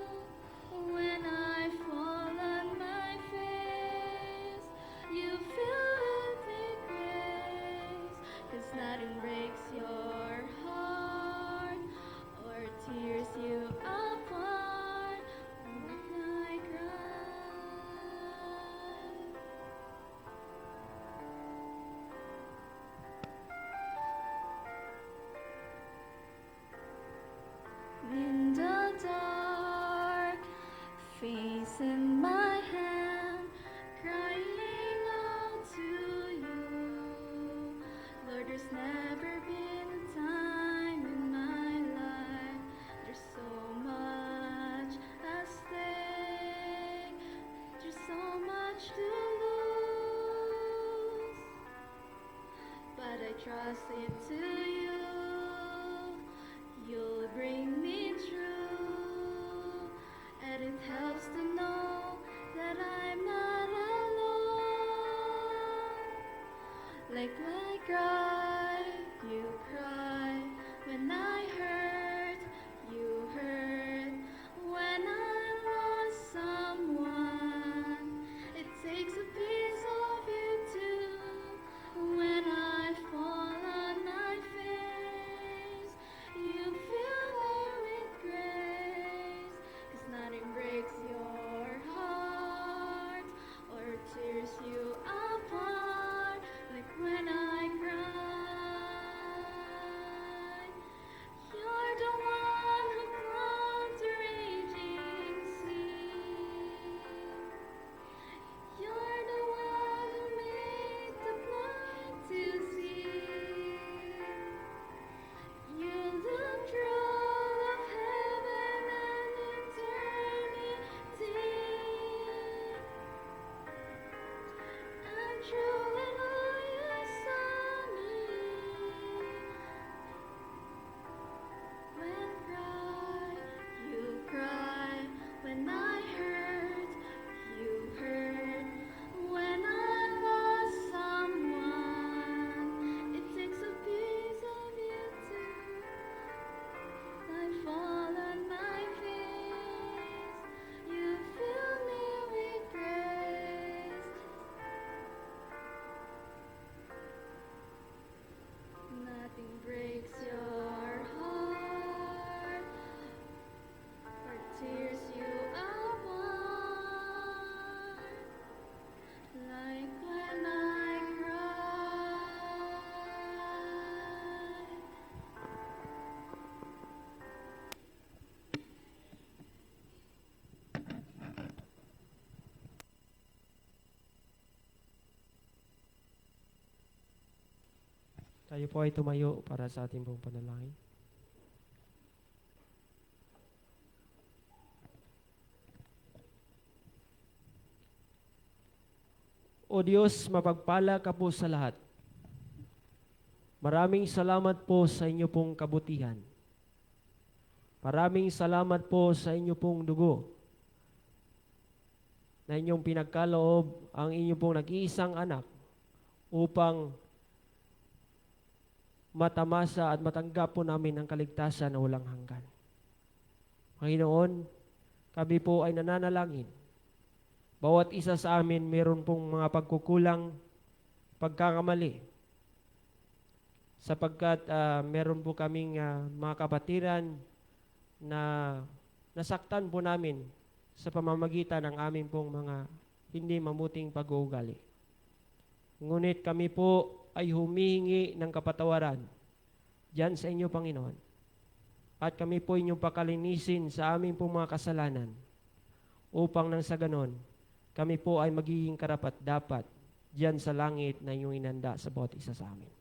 When I fall on my face, you feel it dark, face in my hand, crying out to you. Lord, there's never been a time in my life, there's so much at stake, there's so much to lose, but I trust into you. You'll bring me through, and it helps to know that I'm not alone. Like when I cry, you cry. When I hurt, you hurt. When I lost someone, it takes a piece of you too. When I fall on my face, you fill me with grace. 'Cause nothing breaks your heart or tears you apart like when I cry. You're the one who calms the raging sea. You're the one who made the blind to see. You look through of heaven and eternity, and through it all you saw me. When cry, you cry. When I hurt, you hurt. When I lost someone, it takes a piece of you too. I fall on my face, you fill me with grace. Nothing breaks your heart or tears you apart like when I cry. Tayo po ay tumayo para sa ating pong panalangin. O Diyos, mapagpala ka po sa lahat. Maraming salamat po sa inyo pong kabutihan. Maraming salamat po sa inyo pong dugo na inyong pinagkaloob ang inyo pong nag-iisang anak upang matamasa at matanggap po namin ang kaligtasan na walang hanggan. Panginoon, kami po ay nananalangin. Bawat isa sa amin meron pong mga pagkukulang, pagkakamali. Sapagkat meron po kaming mga kapatiran na nasaktan po namin sa pamamagitan ng aming pong mga hindi mamuting pag-uugali. Ngunit kami po ay humihingi ng kapatawaran diyan sa inyo, Panginoon. At kami po inyong pakalinisin sa aming pong mga kasalanan upang nang sa ganon, kami po ay magiging karapat-dapat diyan sa langit na inyong inanda sa bawat isa sa amin.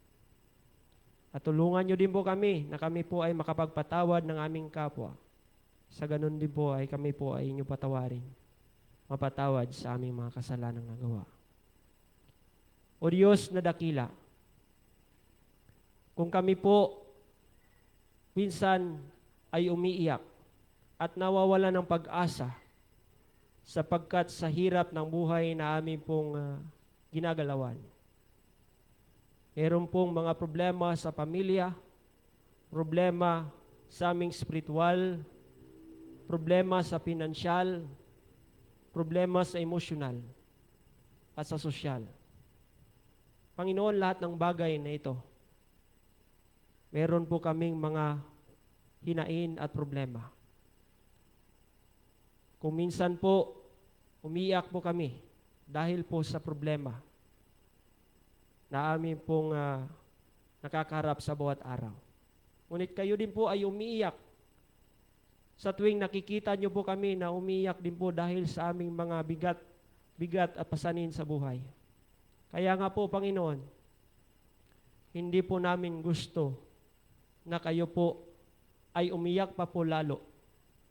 At tulungan nyo din po kami na kami po ay makapagpatawad ng aming kapwa. Sa ganon din po ay kami po ay inyong patawarin, mapatawad sa aming mga kasalanang nagawa. O Diyos na dakila, kung kami po minsan ay umiiyak at nawawala ng pag-asa sapagkat sa hirap ng buhay na aming pong ginagalawan. Meron pong mga problema sa pamilya, problema sa aming spiritual, problema sa pinansyal, problema sa emosyonal at sa sosyal. Panginoon, lahat ng bagay na ito, meron po kaming mga hinain at problema. Kung minsan po, umiiyak po kami dahil po sa problema na amin pong nakakaharap sa bawat araw. Ngunit kayo din po ay umiiyak sa tuwing nakikita niyo po kami na umiyak din po dahil sa aming mga bigat at pasanin sa buhay. Kaya nga po, Panginoon, hindi po namin gusto na kayo po ay umiyak pa po lalo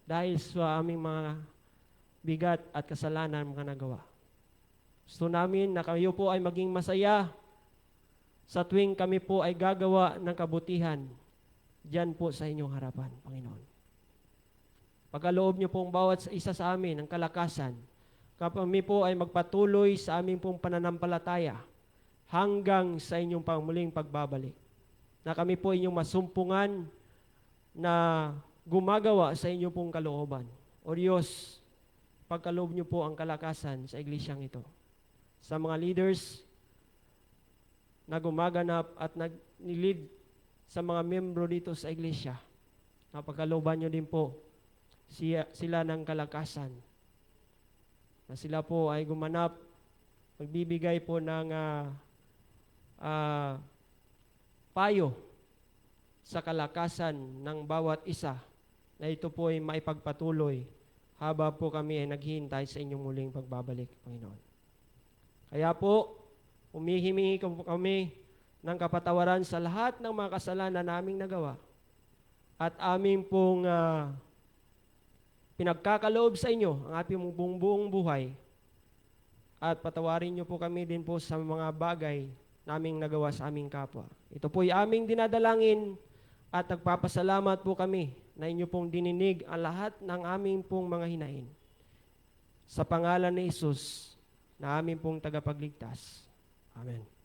dahil sa aming mga bigat at kasalanan mga nagawa. Gusto namin na kayo po ay maging masaya sa tuwing kami po ay gagawa ng kabutihan diyan po sa inyong harapan, Panginoon. Pagkaloob niyo pong bawat isa sa amin ng kalakasan, kami po ay magpatuloy sa aming pong pananampalataya hanggang sa inyong muling pagbabalik. Na kami po inyong masumpungan na gumagawa sa inyong pong kalooban. O Diyos, pagkaloob niyo po ang kalakasan sa iglesyang ito. Sa mga leaders na gumaganap at nag-lead sa mga membro dito sa iglesia, na pagkalooban niyo din po sila ng kalakasan. Na sila po ay gumanap, magbibigay po ng payo sa kalakasan ng bawat isa na ito po ay maipagpatuloy habang po kami ay naghihintay sa inyong muling pagbabalik, Panginoon. Kaya po, humihimingi po kami ng kapatawaran sa lahat ng mga kasalanan naming nagawa at aming pong pinagkakaloob sa inyo ang ating buong buhay at patawarin niyo po kami din po sa mga bagay naming nagawa sa aming kapwa. Ito po ay aming dinadalangin at nagpapasalamat po kami na inyo pong dininig ang lahat ng aming pong mga hinain. Sa pangalan ni Jesus na aming pong tagapagligtas. Amen.